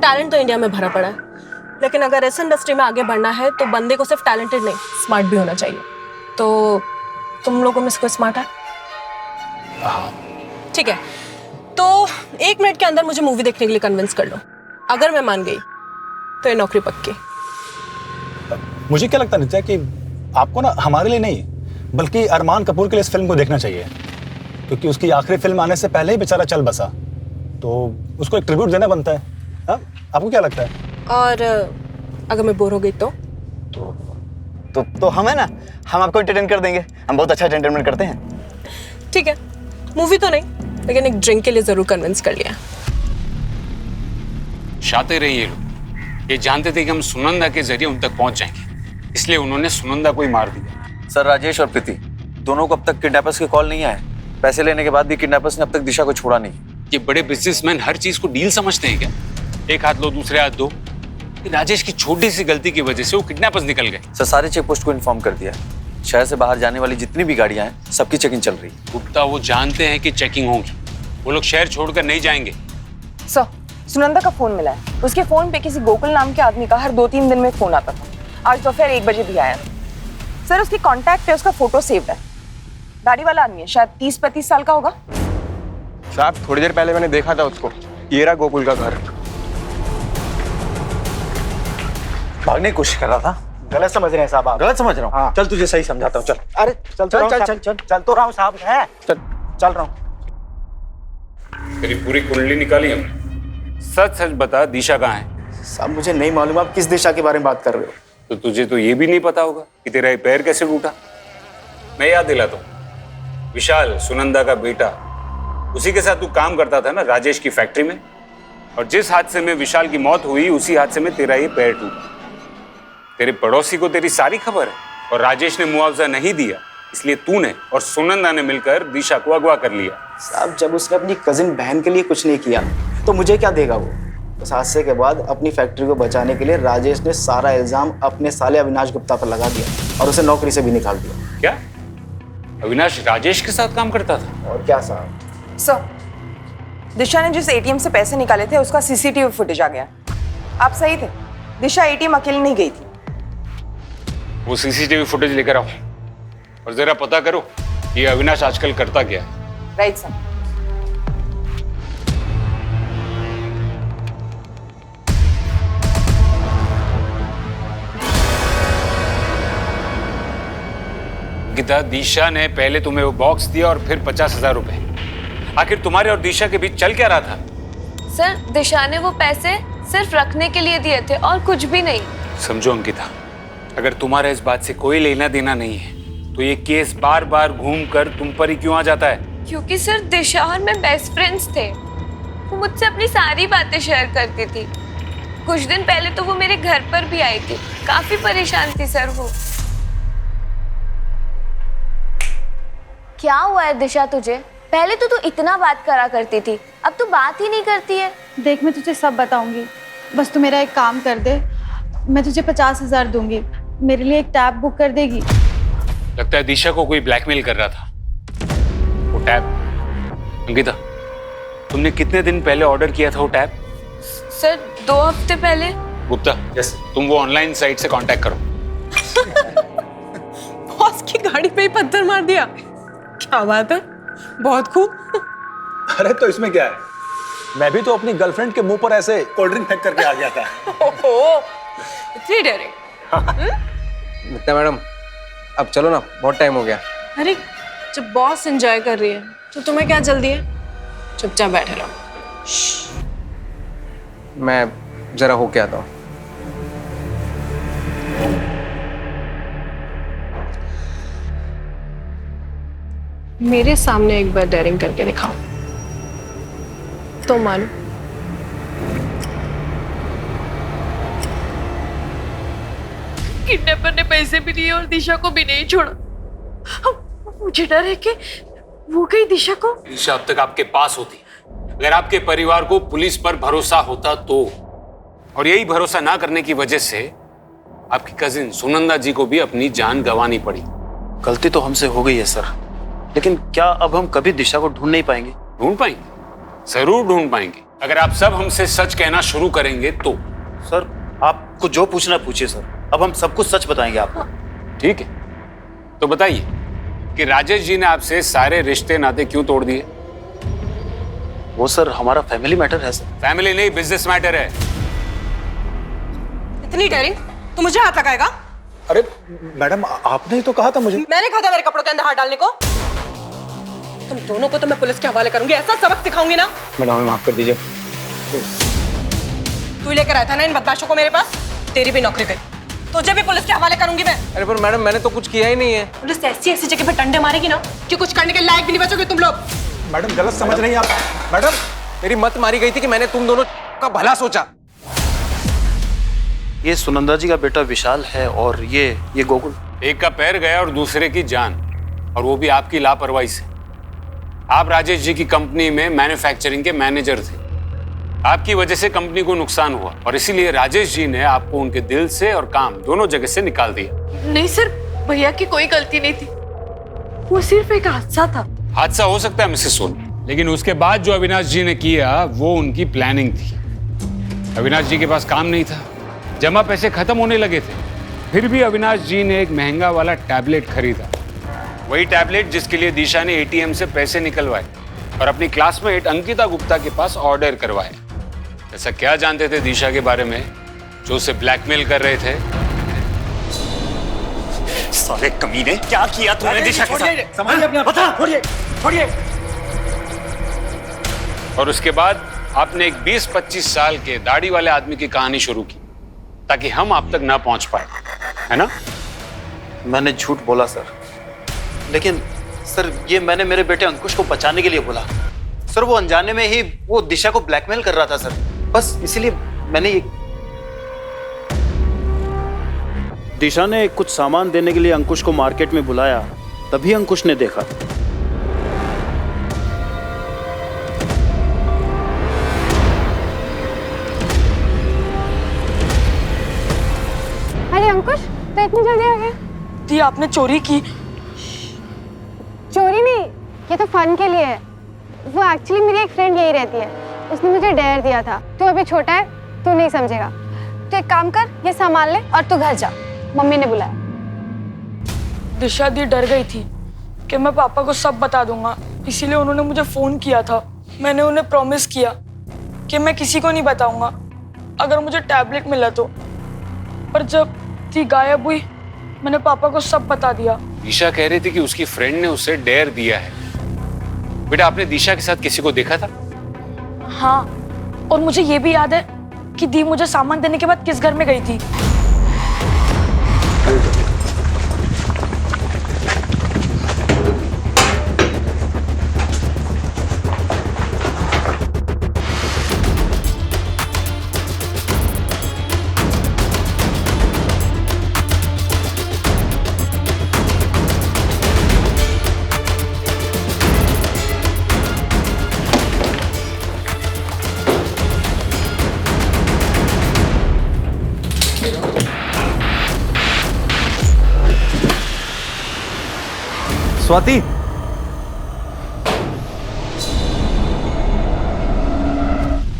टैलेंट तो इंडिया में भरा पड़ा है, लेकिन अगर इस इंडस्ट्री में आगे बढ़ना है तो बंदे को सिर्फ टैलेंटेड नहीं, स्मार्ट भी होना चाहिए। तो तुम लोगों में से कोई स्मार्ट है? ठीक है, तो 1 मिनट के अंदर मुझे मूवी देखने के लिए कन्विंस कर लो। अगर मैं मान गई तो ये नौकरी पक्की। मुझे क्या लगता है नित्या कि आपको ना हमारे लिए नहीं बल्कि अरमान कपूर के लिए इस फिल्म को देखना चाहिए, क्योंकि उसकी आखिरी फिल्म आने से पहले ही बेचारा चल बसा, तो उसको एक ट्रिब्यूट देना बनता है। हा? आपको क्या लगता है? और अगर मैं बोर हो गई तो हम है ना, हम आपको एंटरटेन कर देंगे। हम बहुत अच्छा एंटरटेनमेंट करते हैं। ठीक है, मूवी तो नहीं, लेकिन एक ड्रिंक के लिए जरूर कन्विंस कर लिया। शातिर रही ये लोग, ये जानते थे कि हम सुनंदा के जरिए उन तक पहुंच जाएंगे, इसलिए उन्होंने सुनंदा को ही मार दिया। सर, राजेश और प्रीति दोनों को अब तक किडनैपर्स की कॉल नहीं आए। पैसे लेने के बाद भी किडनैपर्स ने अब तक दिशा को छोड़ा नहीं। ये बड़े बिजनेसमैन हर चीज को डील समझते हैं क्या? एक हाथ लो दूसरे हाथ दो। राजेश की छोटी सी गलती की वजह से वो किडनैपर्स निकल गए। सर, सारे चेक पोस्ट को इन्फॉर्म कर दिया। शहर से बाहर जाने वाली जितनी भी गाड़ियां हैं सबकी चेकिंग चल रही है। गुप्ता, वो जानते हैं कि चेकिंग होगी, वो लोग शहर छोड़कर नहीं जाएंगे। सर, सुनंदा का फोन मिला है। उसके फोन पे किसी गोकुल नाम के आदमी का हर 2-3 दिन में फोन आता था। आज दोपहर 1 बजे भी आया। सर, उसकी कॉन्टैक्ट पे उसका फोटो सेव्ड है। दाढ़ी वाला आदमी है, शायद 30-35 साल का होगा। साहब, थोड़ी देर पहले मैंने देखा था उसको। ये रहा गोकुल का घर। भागने की कोशिश कर रहा था। गलत समझ रहे हैं साहब आप। गलत समझ रहा हूँ? हाँ। चल तुझे सही समझाता हूँ। चल। अरे चल तो रहा हूँ साहब। है चल रहा हूँ। तेरी पूरी कुंडली निकाली हमने। सच सच बता, दिशा कहाँ है? साहब, मुझे नहीं मालूम आप किस दिशा के बारे में बात कर रहे हो। तो तुझे तो ये भी नहीं पता होगा कि तेरा ये पैर कैसे टूटा। मैं याद दिलाता हूँ, विशाल सुनंदा का बेटा, उसी के साथ तू काम करता था ना राजेश की फैक्ट्री में, और जिस हादसे में विशाल की मौत हुई उसी हादसे में तेरा ये पैर टूटा। तेरे पड़ोसी को तेरी सारी खबर है, और राजेश ने मुआवजा नहीं दिया, इसलिए तूने और सुनंदा ने मिलकर दिशा को अगवा कर लिया। साहब, जब उसने अपनी कजिन बहन के लिए कुछ नहीं किया तो मुझे क्या देगा वो? उस हादसे के बाद अपनी फैक्ट्री को बचाने के लिए राजेश ने सारा इल्जाम अपने साले अविनाश गुप्ता पर लगा दिया और उसे नौकरी से भी निकाल दिया। क्या अविनाश राजेश के साथ काम करता था? और क्या साहब। सर, दिशा ने जिस एटीएम से पैसे निकाले थे उसका सीसीटीवी फुटेज आ गया। आप सही थे, दिशा एटीएम अकेले नहीं गई थी। वो सीसीटीवी फुटेज लेकर आओ और जरा पता करो ये अविनाश आजकल करता क्या है। Right sir. गीता, दिशा ने पहले तुम्हें वो बॉक्स दिया और फिर 50,000 रुपए। आखिर तुम्हारे और दिशा के बीच चल क्या रहा था? सर, दिशा ने वो पैसे सिर्फ रखने के लिए दिए थे और कुछ भी नहीं। समझो अंकिता, अगर तुम्हारा इस बात से कोई लेना देना नहीं है तो ये केस बार बार घूम कर तुम पर ही क्यों आ जाता है? क्योंकि सर, दिशा और मैं बेस्ट फ्रेंड्स थे। वो मुझसे अपनी सारी बातें शेयर करती थी। कुछ दिन पहले तो वो मेरे घर पर भी आई थी। काफी परेशान थी सर वो। क्या हुआ है दिशा तुझे? पहले तो तू इतना बात करा करती थी, अब तू बात ही नहीं करती है। देख, मैं तुझे सब बताऊंगी, बस तू मेरा एक काम कर दे। मैं तुझे 50,000 दूंगी, मेरे लिए एक टैब बुक कर देगी? लगता है दिशा को कोई ब्लैकमेल कर रहा था। वो टैब, अंकिता, तुमने कितने दिन पहले ऑर्डर किया था वो टैब? सर, 2 हफ्ते पहले। गुप्ता, तुम वो ऑनलाइन साइट से कांटेक्ट करो। बॉस की गाड़ी पे ही पत्थर मार दिया। क्या बात है, बहुत खूब। अरे तो इसमें क्या है, मैं भी तो अपनी गर्लफ्रेंड के मुंह पर ऐसे कोल्ड ड्रिंक फेंक करके आ गया था। ओहो, इतनी डायरेक्ट। नित्या मैडम, अब चलो ना, बहुत टाइम हो गया। अरे, जब बॉस एंजॉय कर रही है तो तुम्हें क्या जल्दी है? चुपचाप बैठे रहो। मैं जरा होके आता हूँ। मेरे सामने एक बार डेयरिंग करके दिखाओ तो मानो। किडनैपर ने पैसे भी दिए और दिशा को भी नहीं छोड़ा। मुझे डर है कि वो कहीं दिशा को। दिशा अब तक आपके पास होती, अगर आपके परिवार को पुलिस पर भरोसा होता तो, और यही भरोसा ना करने की वजह से आपकी कजिन सुनंदा जी को भी अपनी जान गंवानी पड़ी। गलती तो हमसे हो गई है सर, लेकिन क्या अब हम कभी दिशा को ढूंढ नहीं पाएंगे? ढूंढ पाएंगे, जरूर ढूंढ पाएंगे, अगर आप सब हमसे सच कहना शुरू करेंगे तो। सर आपको जो पूछना पूछिए सर, अब हम सब कुछ सच बताएंगे आपको। ठीक है, तो बताइए कि राजेश जी ने आपसे सारे रिश्ते नाते क्यों तोड़ दिए? वो सर हमारा फैमिली मैटर है सर। फैमिली नहीं, बिजनेस मैटर है। इतनी डेयरिंग, तू मुझे हाथ लगाएगा? अरे मैडम, आपने ही तो कहा था मुझे। मैंने कहा था मेरे कपड़ों के अंदर हाथ डालने को? तुम दोनों को तो मैं पुलिस के हवाले करूंगी, ऐसा सबक सिखाऊंगी ना। मैडम हमें माफ कर दीजिए। तू लेकर आया था ना इन बदमाशों को मेरे पास, तेरी भी नौकरी गई। तुझे भी पुलिस के हवाले करूंगी मैं। अरे पर मैडम मैंने तो कुछ किया ही नहीं है। पुलिस ऐसी ऐसी जगह पे डंडे मारेगी ना कि कुछ करने के लायक भी नहीं बचोगे तुम लोग। मैडम गलत समझ रही हैं आप। मैडम मेरी मत मारी गई थी कि मैंने तुम दोनों का भला सोचा। ये सुनंदा जी का बेटा विशाल है और ये गोकुल। एक का पैर गया और दूसरे की जान, और वो भी आपकी लापरवाही से। आप राजेश जी की कंपनी में मैन्युफैक्चरिंग के मैनेजर थे। आपकी वजह से कंपनी को नुकसान हुआ और इसीलिए राजेश जी ने आपको उनके दिल से और काम दोनों जगह से निकाल दिया। नहीं सर, भैया की कोई गलती नहीं थी, वो सिर्फ एक हादसा था। हादसा हो सकता है मिसेस सोनी, लेकिन उसके बाद जो अविनाश जी ने किया वो उनकी प्लानिंग थी। अविनाश जी के पास काम नहीं था, जमा पैसे खत्म होने लगे थे, फिर भी अविनाश जी ने एक महंगा वाला टैबलेट खरीदा। वही टैबलेट जिसके लिए दिशा ने एटीएम से पैसे निकलवाए और अपनी क्लासमेट अंकिता गुप्ता के पास ऑर्डर करवाए। ऐसा क्या जानते थे दिशा के बारे में जो उसे ब्लैकमेल कर रहे थे? साले कमीने, क्या किया तूने दिशा के साथ? संभालिए अपने आप। बता, छोड़िए। और उसके बाद आपने एक 20-25 साल के दाढ़ी वाले आदमी की कहानी शुरू की ताकि हम आप तक ना पहुंच पाए, है ना? मैंने झूठ बोला सर, लेकिन सर ये मैंने मेरे बेटे अंकुश को बचाने के लिए बोला। सर वो अनजाने में ही वो दिशा को ब्लैकमेल कर रहा था सर, बस इसीलिए मैंने ये। दिशा ने कुछ सामान देने के लिए अंकुश को मार्केट में बुलाया, तभी अंकुश ने देखा। अरे अंकुश, तो इतनी जल्दी आ गया? दी आपने चोरी की? चोरी नहीं, ये तो फन के लिए है। वो एक्चुअली मेरी एक फ्रेंड यही रहती है, उसने मुझे डेयर दिया था। तू अभी छोटा है, तू नहीं समझेगा। तो एक काम कर, ये संभाल ले और तू घर जा, मम्मी ने बुलाया। दिशा दी डर गई थी कि मैं पापा को सब बता दूंगा, इसीलिए उन्होंने मुझे फोन किया था। मैंने उन्हें प्रॉमिस किया कि मैं किसी को नहीं बताऊंगा अगर मुझे टैबलेट मिला तो। पर जब दी गायब हुई, मैंने पापा को सब बता दिया। दिशा कह रही थी कि उसकी फ्रेंड ने उसे डेयर दिया है। बेटा, आपने दिशा के साथ किसी को देखा था? हाँ, और मुझे ये भी याद है कि दी मुझे सामान देने के बाद किस घर में गई थी। स्वाति,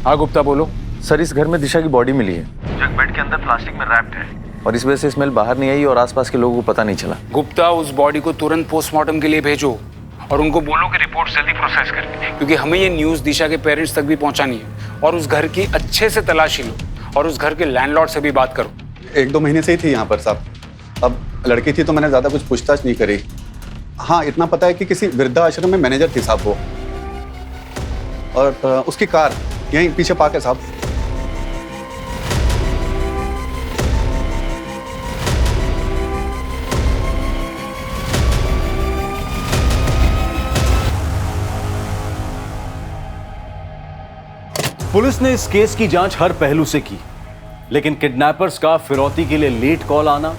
हाँ गुप्ता बोलो। सर इस घर में दिशा की बॉडी मिली है, जग बेड के अंदर प्लास्टिक में रैप्ड है, और इस वजह से स्मेल बाहर नहीं आई और आसपास के लोगों को पता नहीं चला। गुप्ता, उस बॉडी को तुरंत पोस्टमार्टम के लिए भेजो और उनको बोलो कि रिपोर्ट जल्दी प्रोसेस करके, क्योंकि हमें ये न्यूज़ दिशा के पेरेंट्स तक भी पहुंचानी है। और उस घर की अच्छे से तलाशी लो और उस घर के लैंडलॉर्ड से भी बात करो। 1-2 महीने से ही थी यहाँ पर साहब। अब लड़की थी तो मैंने ज़्यादा कुछ पूछताछ नहीं करी। हाँ, इतना पता है कि किसी वृद्धाश्रम में मैनेजर थी साहब वो, और उसकी कार यहीं पीछे पार्क है साहब। पुलिस ने इस केस की जांच हर पहलू से की, लेकिन किडनैपर्स का फिरौती के लिए लेट कॉल आना,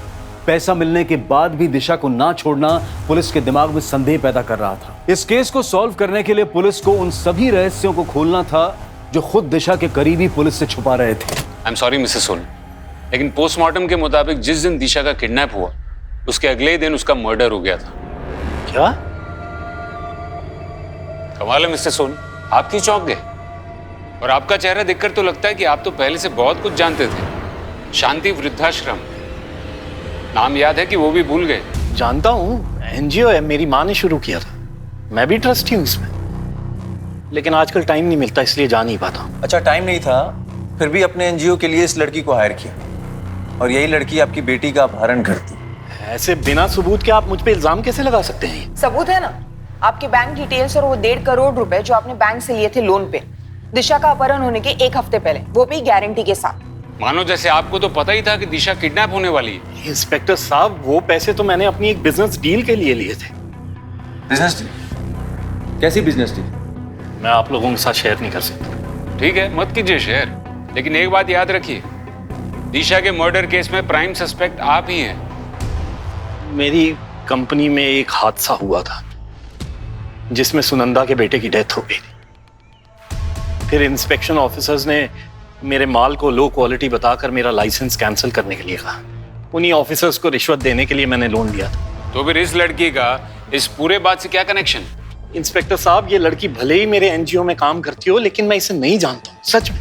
पैसा मिलने के बाद भी दिशा को ना छोड़ना पुलिस के दिमाग में संदेह पैदा कर रहा था। इस केस को सॉल्व करने के लिए पुलिस को उन सभी रहस्यों को खोलना था जो खुद दिशा के करीबी पुलिस से छुपा रहे थे। I am sorry Mrs Soni, लेकिन पोस्टमार्टम के मुताबिक जिस दिन दिशा का किडनैप हुआ उसके अगले दिन उसका मर्डर हो गया था। क्या? कमाल है मिस्टर सोनी, आप क्यों चौंक गए? और आपका चेहरा देखकर तो लगता है कि आप तो पहले से बहुत कुछ जानते थे। शांति वृद्धाश्रम, नाम याद है कि वो भी भूल गए? जानता हूँ, एनजीओ है, मेरी माँ ने शुरू किया था, मैं भी ट्रस्टी हूँ इसमें, लेकिन आजकल टाइम नहीं मिलता इसलिए जा नहीं पाता। अच्छा, टाइम नहीं था, फिर भी अपने एनजीओ के लिए इस लड़की को हायर किया, और यही लड़की आपकी बेटी का अपहरण करती। ऐसे बिना सबूत के आप मुझ पे इल्जाम कैसे लगा सकते हैं? सबूत है ना, आपके बैंक डिटेल्स और वो 1.5 करोड़ रुपए जो आपने बैंक से लिए थे लोन पे, दिशा का अपहरण होने के 1 हफ्ते पहले, वो भी गारंटी के साथ। मानो जैसे आपको तो पता ही था कि दिशा किडनैप होने वाली है। इंस्पेक्टर साहब, वो पैसे तो मैंने अपनी एक बिजनेस डील के लिए लिए थे। Business deal? कैसी बिजनेस डील? मैं आप लोगों के साथ शेयर नहीं कर सकता। ठीक है, मत कीजिए शेयर, लेकिन एक बात याद रखिए, दिशा के मर्डर केस में प्राइम सस्पेक्ट आप ही हैं। मेरी कंपनी में एक हादसा हुआ था जिसमें सुनंदा के बेटे की डेथ हो गई थी। फिर इंस्पेक्शन ऑफिसर्स ने मेरे माल को लो क्वालिटी बताकर मेरा लाइसेंस कैंसिल करने के लिए कहा। उन्हीं ऑफिसर्स को रिश्वत देने के लिए मैंने लोन लिया था। तो फिर इस लड़की का इस पूरे बात से क्या कनेक्शन? इंस्पेक्टर साहब, ये लड़की भले ही मेरे एनजीओ में काम करती हो, लेकिन मैं इसे नहीं जानता हूं, सच में।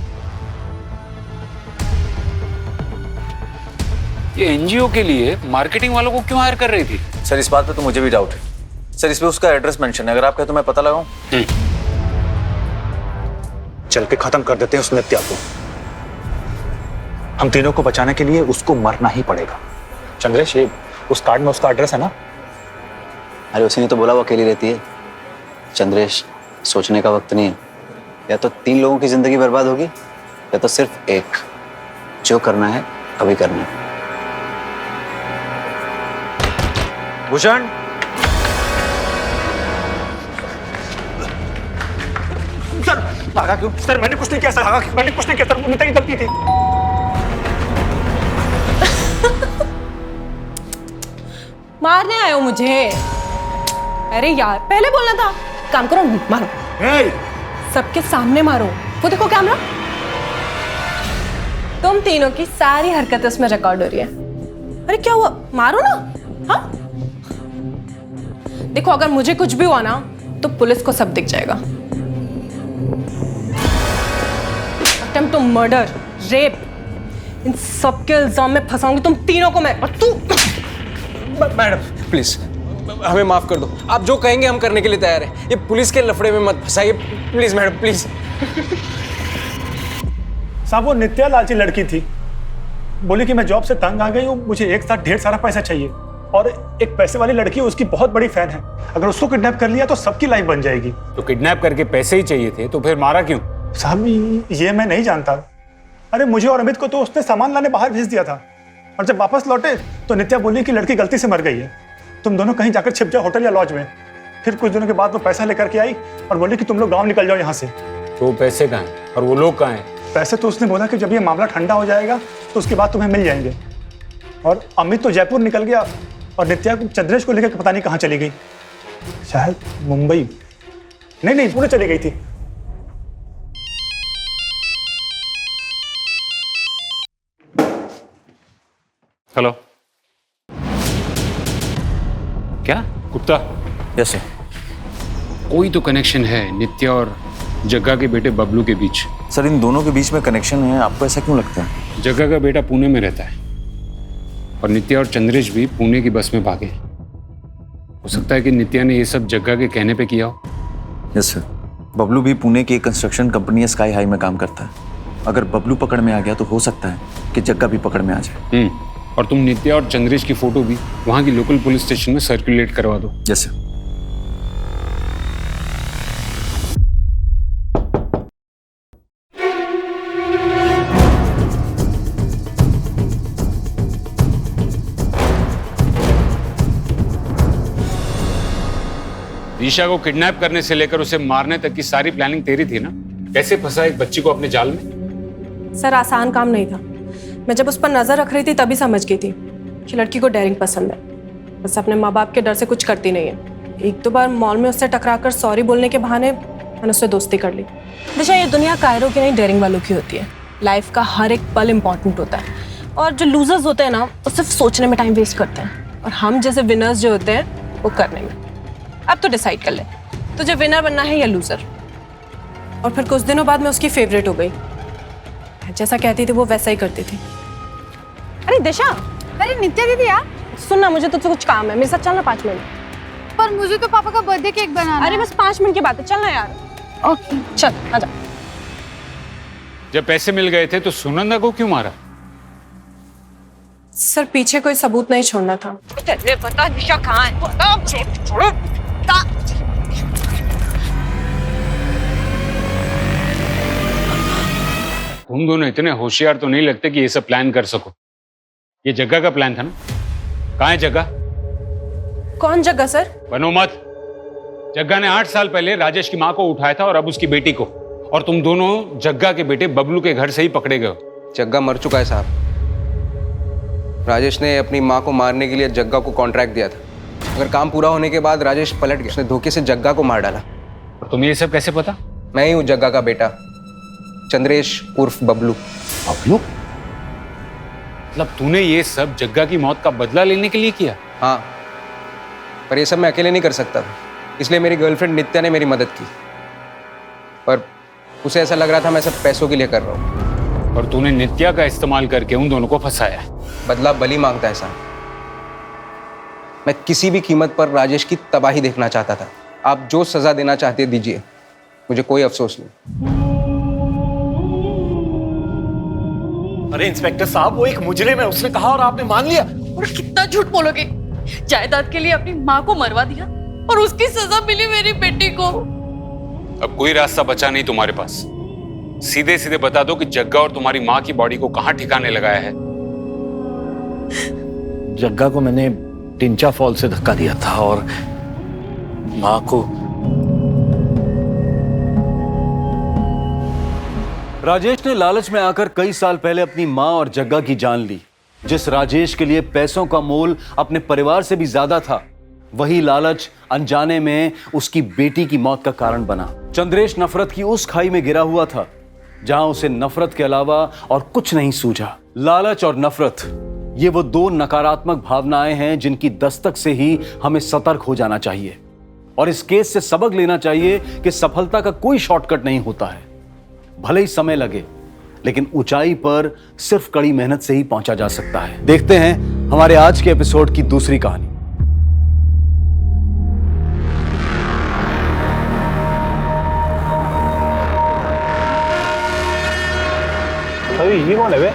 ये एनजीओ के लिए मार्केटिंग वालों को क्यों हायर कर रही थी? सर, इस बात पे तो मुझे भी डाउट है। सर, इसमें उसका एड्रेस मेंशन है, अगर आप कहें तो मैं पता लगाऊं। चल के खत्म कर देते हैं उस नित्या को। हम तीनों को बचाने के लिए उसको मरना ही पड़ेगा। चंद्रेश, ये उस कार्ड में उसका एड्रेस है ना? अरे उसी ने तो बोला वो अकेली रहती है। चंद्रेश, सोचने का वक्त नहीं है, या तो 3 लोगों की जिंदगी बर्बाद होगी या तो सिर्फ एक। जो करना है अभी करना है। भूषण, सर भागा क्यों? सर मैंने कुछ नहीं किया सर, मैंने कुछ नहीं किया सर, नित्या की गलती थी। मारने आए हो मुझे? अरे यार, पहले बोलना था। काम करो, मारो। सबके सामने मारो। वो देखो कैमरा, तुम तीनों की सारी हरकतें उसमें रिकॉर्ड हो रही है। अरे क्या हुआ, मारो ना। हाँ देखो, अगर मुझे कुछ भी हुआ ना तो पुलिस को सब दिख जाएगा। अटेम्प्ट टू मर्डर, रेप, इन सब के इल्जाम में फंसाऊंगी तुम तीनों को मैं। और तू मैडम प्लीज हमें माफ कर दो, आप जो कहेंगे हम करने के लिए तैयार हैं। ये पुलिस के लफड़े में मत फंसाइए प्लीज मैडम, प्लीज। साहब, वो नित्या लालची लड़की थी, बोली कि मैं जॉब से तंग आ गई हूँ, मुझे एक साथ ढेर सारा पैसा चाहिए, और एक पैसे वाली लड़की उसकी बहुत बड़ी फैन है, अगर उसको किडनैप कर लिया तो सबकी लाइफ बन जाएगी। तो किडनैप करके पैसे ही चाहिए थे तो फिर मारा क्यों? साहब, ये मैं नहीं जानता। अरे मुझे और अमित को तो उसने सामान लाने बाहर भेज दिया था, और जब वापस लौटे तो नित्या बोली कि लड़की गलती से मर गई है, तुम दोनों कहीं जाकर छिप जाओ होटल या लॉज में। फिर कुछ दिनों के बाद वो पैसा लेकर के आई और बोली कि तुम लोग गांव निकल जाओ यहाँ से। तो पैसे कहाँ हैं और वो लोग कहाँ हैं? पैसे तो उसने बोला कि जब ये मामला ठंडा हो जाएगा तो उसके बाद तुम्हें मिल जाएंगे। और अमित तो जयपुर निकल गया और नित्या को चंद्रेश को लेकर पता नहीं कहाँ चली गई, शायद मुंबई, नहीं पुणे चली गई थी। हेलो, क्या गुप्ता? Yes sir. कोई तो कनेक्शन है नित्या और जग्गा के बेटे बबलू के बीच। सर, इन दोनों के बीच में कनेक्शन है, आपको ऐसा क्यों लगता है? जग्गा का बेटा पुणे में रहता है और नित्या और चंद्रेश भी पुणे की बस में भागे। हो सकता है कि नित्या ने ये सब जग्गा के कहने पे किया हो। Yes sir. बबलू भी पुणे की एक कंस्ट्रक्शन कंपनी स्काई हाई में काम करता है। अगर बबलू पकड़ में आ गया तो हो सकता है कि जग्गा भी पकड़ में आ जाए। और तुम नित्या और चंद्रेश की फोटो भी वहां की लोकल पुलिस स्टेशन में सर्कुलेट करवा दो। Yes sir. दिशा को किडनैप करने से लेकर उसे मारने तक की सारी प्लानिंग तेरी थी ना? कैसे फंसा एक बच्ची को अपने जाल में? सर, आसान काम नहीं था। मैं जब उस पर नजर रख रही थी तभी समझ गई थी कि लड़की को डेयरिंग पसंद है, बस अपने माँ बाप के डर से कुछ करती नहीं है। 1-2 बार मॉल में उससे टकराकर सॉरी बोलने के बहाने मैंने उससे दोस्ती कर ली। दिशा, ये दुनिया कायरों की नहीं, डेयरिंग वालों की होती है। लाइफ का हर एक पल इम्पॉर्टेंट होता है, और जो लूजर्स होते हैं ना, वो सिर्फ सोचने में टाइम वेस्ट करते हैं, और हम जैसे विनर्स जो होते हैं वो करने में। अब तो डिसाइड कर ले, तुझे विनर बनना है या लूजर? और फिर कुछ दिनों बाद मैं उसकी फेवरेट हो गई। जैसा कहती थी वो वैसा ही करती थी। अरे दिशा, अरे नित्या दीदी यार, सुनना, मुझे तुझसे कुछ काम है, मेरे साथ चलना 5 मिनट। पर मुझे तो पापा का बर्थडे केक बनाना अरे बस 5 मिनट की बात है, चलना यार। ओके चल आजा। जब पैसे मिल गए थे तो सुनंदा को क्यों मारा? सर पीछे कोई सबूत नहीं छोड़ना था। तेरे बता दिशा कहाँ है? बता, छोड़ो। तुम दोनों इतने होशियार तो नहीं लगते कि ये सब प्लान कर सको। ये जग्गा का प्लान था ना? कहाँ है जग्गा? कौन जग्गा सर? बनो मत। जग्गा ने 8 साल पहले राजेश की माँ को उठाया था और अब उसकी बेटी को, और तुम दोनों जग्गा के बेटे बबलू के घर से ही पकड़े गए हो। जग्गा मर चुका है साहब। राजेश ने अपनी माँ को मारने के लिए जग्गा को कॉन्ट्रैक्ट दिया था। अगर काम पूरा होने के बाद राजेश पलट गया, उसने धोखे से जग्गा को मार डाला। और तुम्हें ये सब कैसे पता? मैं ही हूँ जग्गा का बेटा, चंद्रेश उर्फ बबलू। बबलू? मतलब तूने ये सब जग्गा की मौत का बदला लेने के लिए किया? हाँ, पर ये सब मैं अकेले नहीं कर सकता था, इसलिए मेरी गर्लफ्रेंड नित्या ने मेरी मदद की। पर उसे ऐसा लग रहा था मैं सब पैसों के लिए कर रहा हूँ। और तूने नित्या का इस्तेमाल करके उन दोनों को फंसाया। बदला बलि मांगता है साहब। मैं किसी भी कीमत पर राजेश की तबाही देखना चाहता था। आप जो सजा देना चाहते दीजिए, मुझे कोई अफसोस नहीं। अरे इंस्पेक्टर साहब, वो एक मुजरिम है, उसने कहा और आपने मान लिया। और कितना झूठ बोलोगे? जायदाद के लिए अपनी माँ को मरवा दिया और उसकी सजा मिली मेरी बेटी को। अब कोई रास्ता बचा नहीं तुम्हारे पास। सीधे सीधे बता दो कि जग्गा और तुम्हारी माँ की बॉडी को कहाँ ठिकाने लगाया है। जग्गा को मैंने टिंचा फॉल से धक्का दिया था और माँ को। राजेश ने लालच में आकर कई साल पहले अपनी मां और जग्गा की जान ली। जिस राजेश के लिए पैसों का मोल अपने परिवार से भी ज्यादा था, वही लालच अनजाने में उसकी बेटी की मौत का कारण बना। चंद्रेश नफरत की उस खाई में गिरा हुआ था जहां उसे नफरत के अलावा और कुछ नहीं सूझा। लालच और नफरत, ये वो दो नकारात्मक भावनाएं हैं जिनकी दस्तक से ही हमें सतर्क हो जाना चाहिए और इस केस से सबक लेना चाहिए कि सफलता का कोई शॉर्टकट नहीं होता है। भले ही समय लगे, लेकिन ऊंचाई पर सिर्फ कड़ी मेहनत से ही पहुंचा जा सकता है। देखते हैं हमारे आज के एपिसोड की दूसरी कहानी। अरे ये कौन है बे?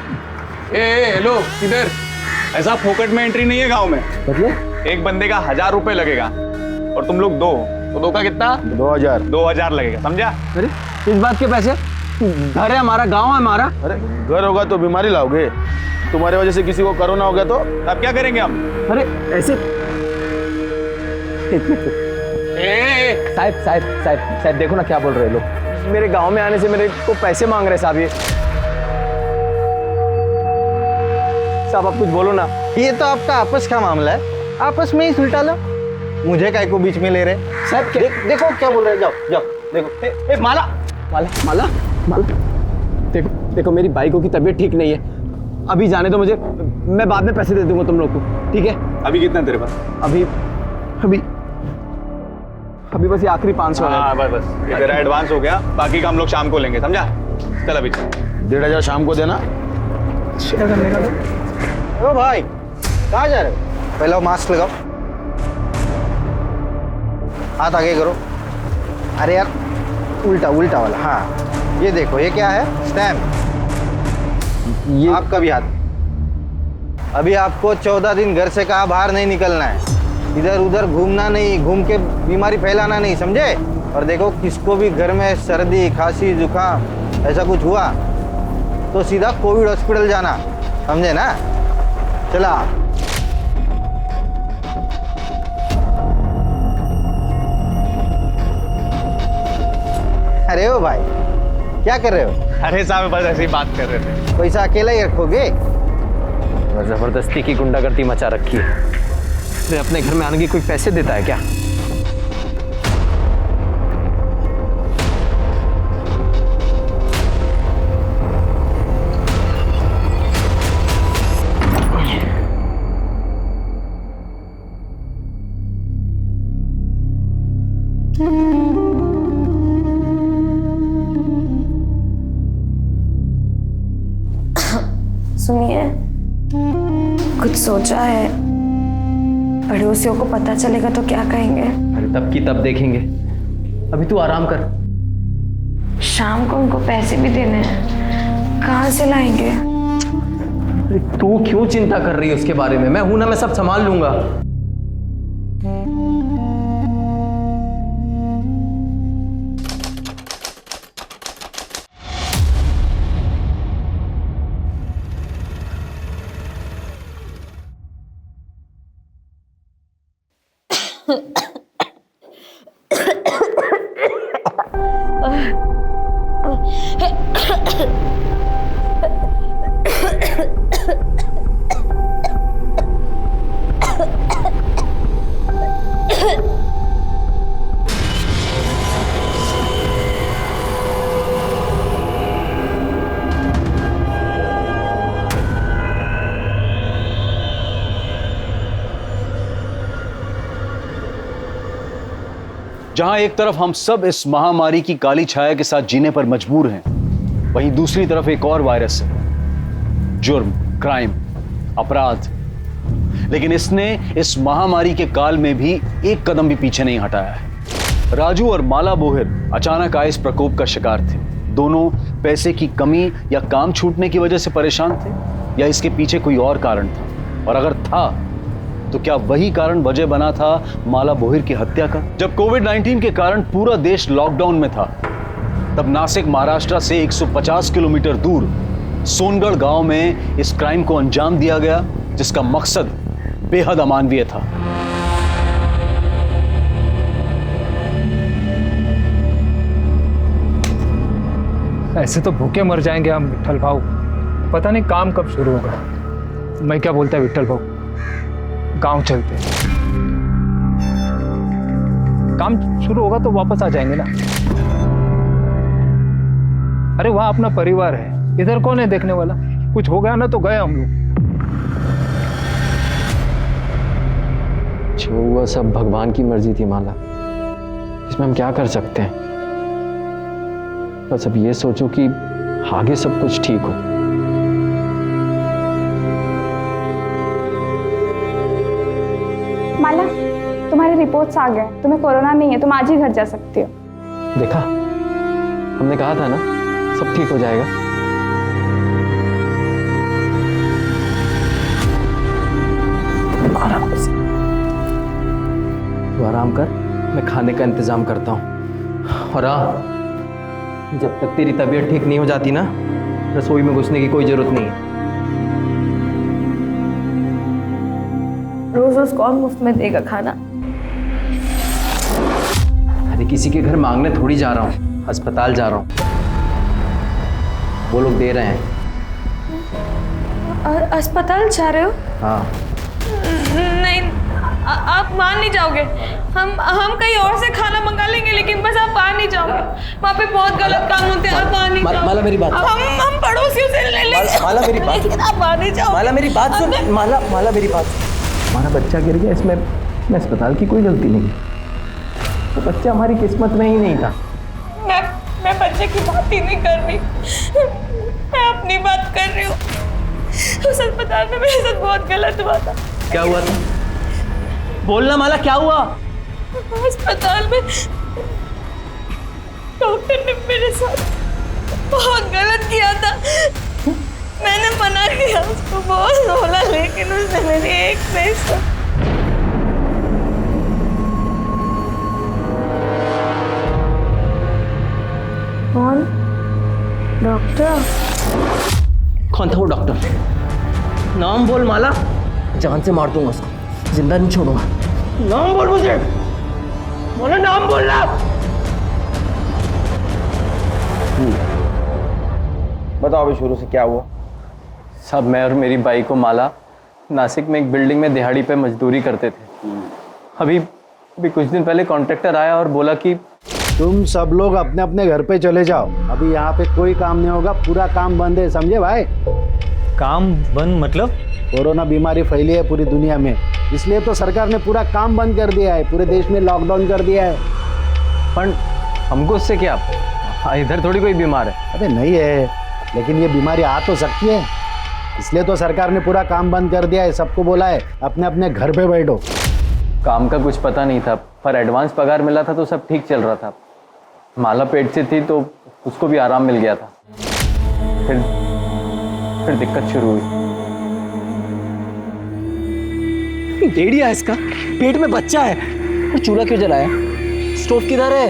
हेलो, किधर? ऐसा फोकट में एंट्री नहीं है गांव में। मतलब? एक बंदे का 1000 रुपए लगेगा और तुम लोग 2, तो 2 का कितना? 2000 लगेगा, समझा? अरे इस बात के पैसे? घर है हमारा, गांव है हमारा। अरे घर होगा तो बीमारी लाओगे। तुम्हारे वजह से किसी को कोरोना हो गया तो अब क्या करेंगे हम? अरे ऐसे साहब देखो ना क्या बोल रहे लोग। मेरे गांव में आने से मेरे को पैसे मांग रहे साहब। ये साहब आप कुछ बोलो ना। ये तो आपका आपस का मामला है, आपस में ही सुलटा लो। मुझे काय को बीच में ले रहे साहब? देखो क्या बोल रहे हैं। जाओ जाओ देखो। माला माला माला माला, देखो मेरी बाइकों की तबीयत ठीक नहीं है, अभी जाने दो मुझे, मैं बाद में पैसे दे दूंगा तुम लोग को, ठीक है? अभी कितना तेरे पास? अभी अभी अभी बस ये आखिरी 500 है। हाँ बस ये तेरा एडवांस हो गया, बाकी का हम लोग शाम को लेंगे, समझा? चल अभी चल। 1500 शाम को देना। शेयर करने का ओ भाई कहाँ जा रहे हो? पहले वो मास्क लगाओ, हाथ आगे करो। अरे यार उल्टा उल्टा वाला। हाँ ये देखो, ये क्या है? स्टैम्प। ये आपका भी हाथ। अभी आपको 14 दिन घर से कहा बाहर नहीं निकलना है, इधर उधर घूमना नहीं, घूम के बीमारी फैलाना नहीं, समझे? और देखो किसको भी घर में सर्दी खांसी जुकाम ऐसा कुछ हुआ तो सीधा कोविड हॉस्पिटल जाना, समझे ना? चला। अरे ओ भाई क्या कर रहे हो? अरे साहब बस ऐसे ही बात कर रहे थे। पैसा अकेला ही रखोगे? जबरदस्ती की गुंडागर्दी मचा रखी है। अरे अपने घर में आने की कोई पैसे देता है क्या? सुनिए, कुछ सोचा है? पड़ोसियों को पता चलेगा तो क्या कहेंगे? अरे तब की तब देखेंगे, अभी तू आराम कर। शाम को उनको पैसे भी देने हैं, कहाँ से लाएंगे? अरे तू क्यों चिंता कर रही है उसके बारे में? मैं हूं ना, मैं सब संभाल लूंगा। जहां एक तरफ हम सब इस महामारी की काली छाया के साथ जीने पर मजबूर हैं, वहीं दूसरी तरफ एक और वायरस है, जुर्म, क्राइम, अपराध। लेकिन इसने इस महामारी के काल में भी एक कदम भी पीछे नहीं हटाया है। राजू और माला बोहिर अचानक आए इस प्रकोप का शिकार थे। दोनों पैसे की कमी या काम छूटने की वजह से परेशान थे, या इसके पीछे कोई और कारण था? और अगर था तो क्या वही कारण वजह बना था माला बोहिर की हत्या का? जब कोविड-19 के कारण पूरा देश लॉकडाउन में था, तब नासिक महाराष्ट्र से 150 किलोमीटर दूर सोनगढ़ गांव में इस क्राइम को अंजाम दिया गया, जिसका मकसद बेहद अमानवीय था। ऐसे तो भूखे मर जाएंगे हम विट्ठल भाऊ, पता नहीं काम कब शुरू होगा। मैं क्या बोलता है विट्ठल भाऊ, गांव चलते हैं, काम शुरू होगा तो वापस आ जाएंगे ना। अरे वहां अपना परिवार है, इधर कौन है देखने वाला? कुछ हो गया ना तो गए हम लोग। जो हुआ सब भगवान की मर्जी थी माला, इसमें हम क्या कर सकते हैं? बस अब ये सोचो कि आगे सब कुछ ठीक हो। माला, तुम्हारे रिपोर्ट्स आ गए, तुम्हें कोरोना नहीं है, तुम आज ही घर जा सकती हो। देखा, हमने कहा था ना सब ठीक हो जाएगा। आराम से, तू आराम कर, मैं खाने का इंतजाम करता हूँ। और हाँ, जब तक तेरी तबीयत ठीक नहीं हो जाती ना, रसोई में घुसने की कोई जरूरत नहीं है। रोज रोज कौन मुफ्त में देगा खाना? अरे किसी के घर मांगने थोड़ी जा रहा हूँ, अस्पताल जा रहा हूँ, वो लोग दे रहे हैं। और अस्पताल जा रहे हो? हाँ। नहीं, आप मान नहीं जाओगे। हम कहीं और से खाना मंगा लेंगे, लेकिन बस आप मान नहीं जाओगे। वहाँ पे बहुत गलत काम होते हैं, आप मान नहीं जाओगे। माला मेरी बात, हम पड़ोसियों से ले लेंगे। माला मेरी बात, लेकिन आप मान नहीं जाओगे। माला मेरी बात सुन, माला मेरी बात। हमारा बच्चा गिर गया, इसमें अस्पताल की कोई गलती नहीं है। तो बच्चा हमारी किस्मत में ही नहीं था। मैं बच्चे की बात ही नहीं कर रही, मैं अपनी बात कर रही हूँ। उस अस्पताल में मेरे साथ बहुत गलत हुआ था। क्या हुआ था? बोलना माला, क्या हुआ? अस्पताल में डॉक्टर ने मेरे साथ बहुत गलत किया था। मैंने मना किया उसको, बहुत बोला, लेकिन उसने मेरी एक नहीं सुनी। कौन? डॉक्टर? कौन था वो डॉक्टर? नाम बोल माला, जान से मार दूंगा उसको, जिंदा नहीं छोड़ूंगा। नाम बोल मुझे, बोला नाम बोलना। बताओ अभी शुरू से क्या हुआ? सब मैं और मेरी बाई को माला नासिक में एक बिल्डिंग में दिहाड़ी पे मजदूरी करते थे। अभी कुछ दिन पहले कॉन्ट्रैक्टर आया और बोला कि तुम सब लोग अपने अपने घर पे चले जाओ, अभी यहाँ पे कोई काम नहीं होगा, पूरा काम बंद है, समझे भाई? काम बंद मतलब? कोरोना बीमारी फैली है पूरी दुनिया में, इसलिए तो सरकार ने पूरा काम बंद कर दिया है, पूरे देश में लॉकडाउन कर दिया है। पर हमको उससे क्या, इधर थोड़ी कोई बीमार है। अरे नहीं है, लेकिन ये बीमारी आ तो सकती है। इसलिए तो सरकार ने पूरा काम बंद कर दिया है, सबको बोला है अपने अपने घर पे बैठो। काम का कुछ पता नहीं था, पर एडवांस पगार मिला था तो सब ठीक चल रहा था। माला पेट से थी तो उसको भी आराम मिल गया था। फिर दिक्कत शुरू हुई। भेड़िया है इसका, पेट में बच्चा है और चूल्हा क्यों जलाया? स्टोव किधर है?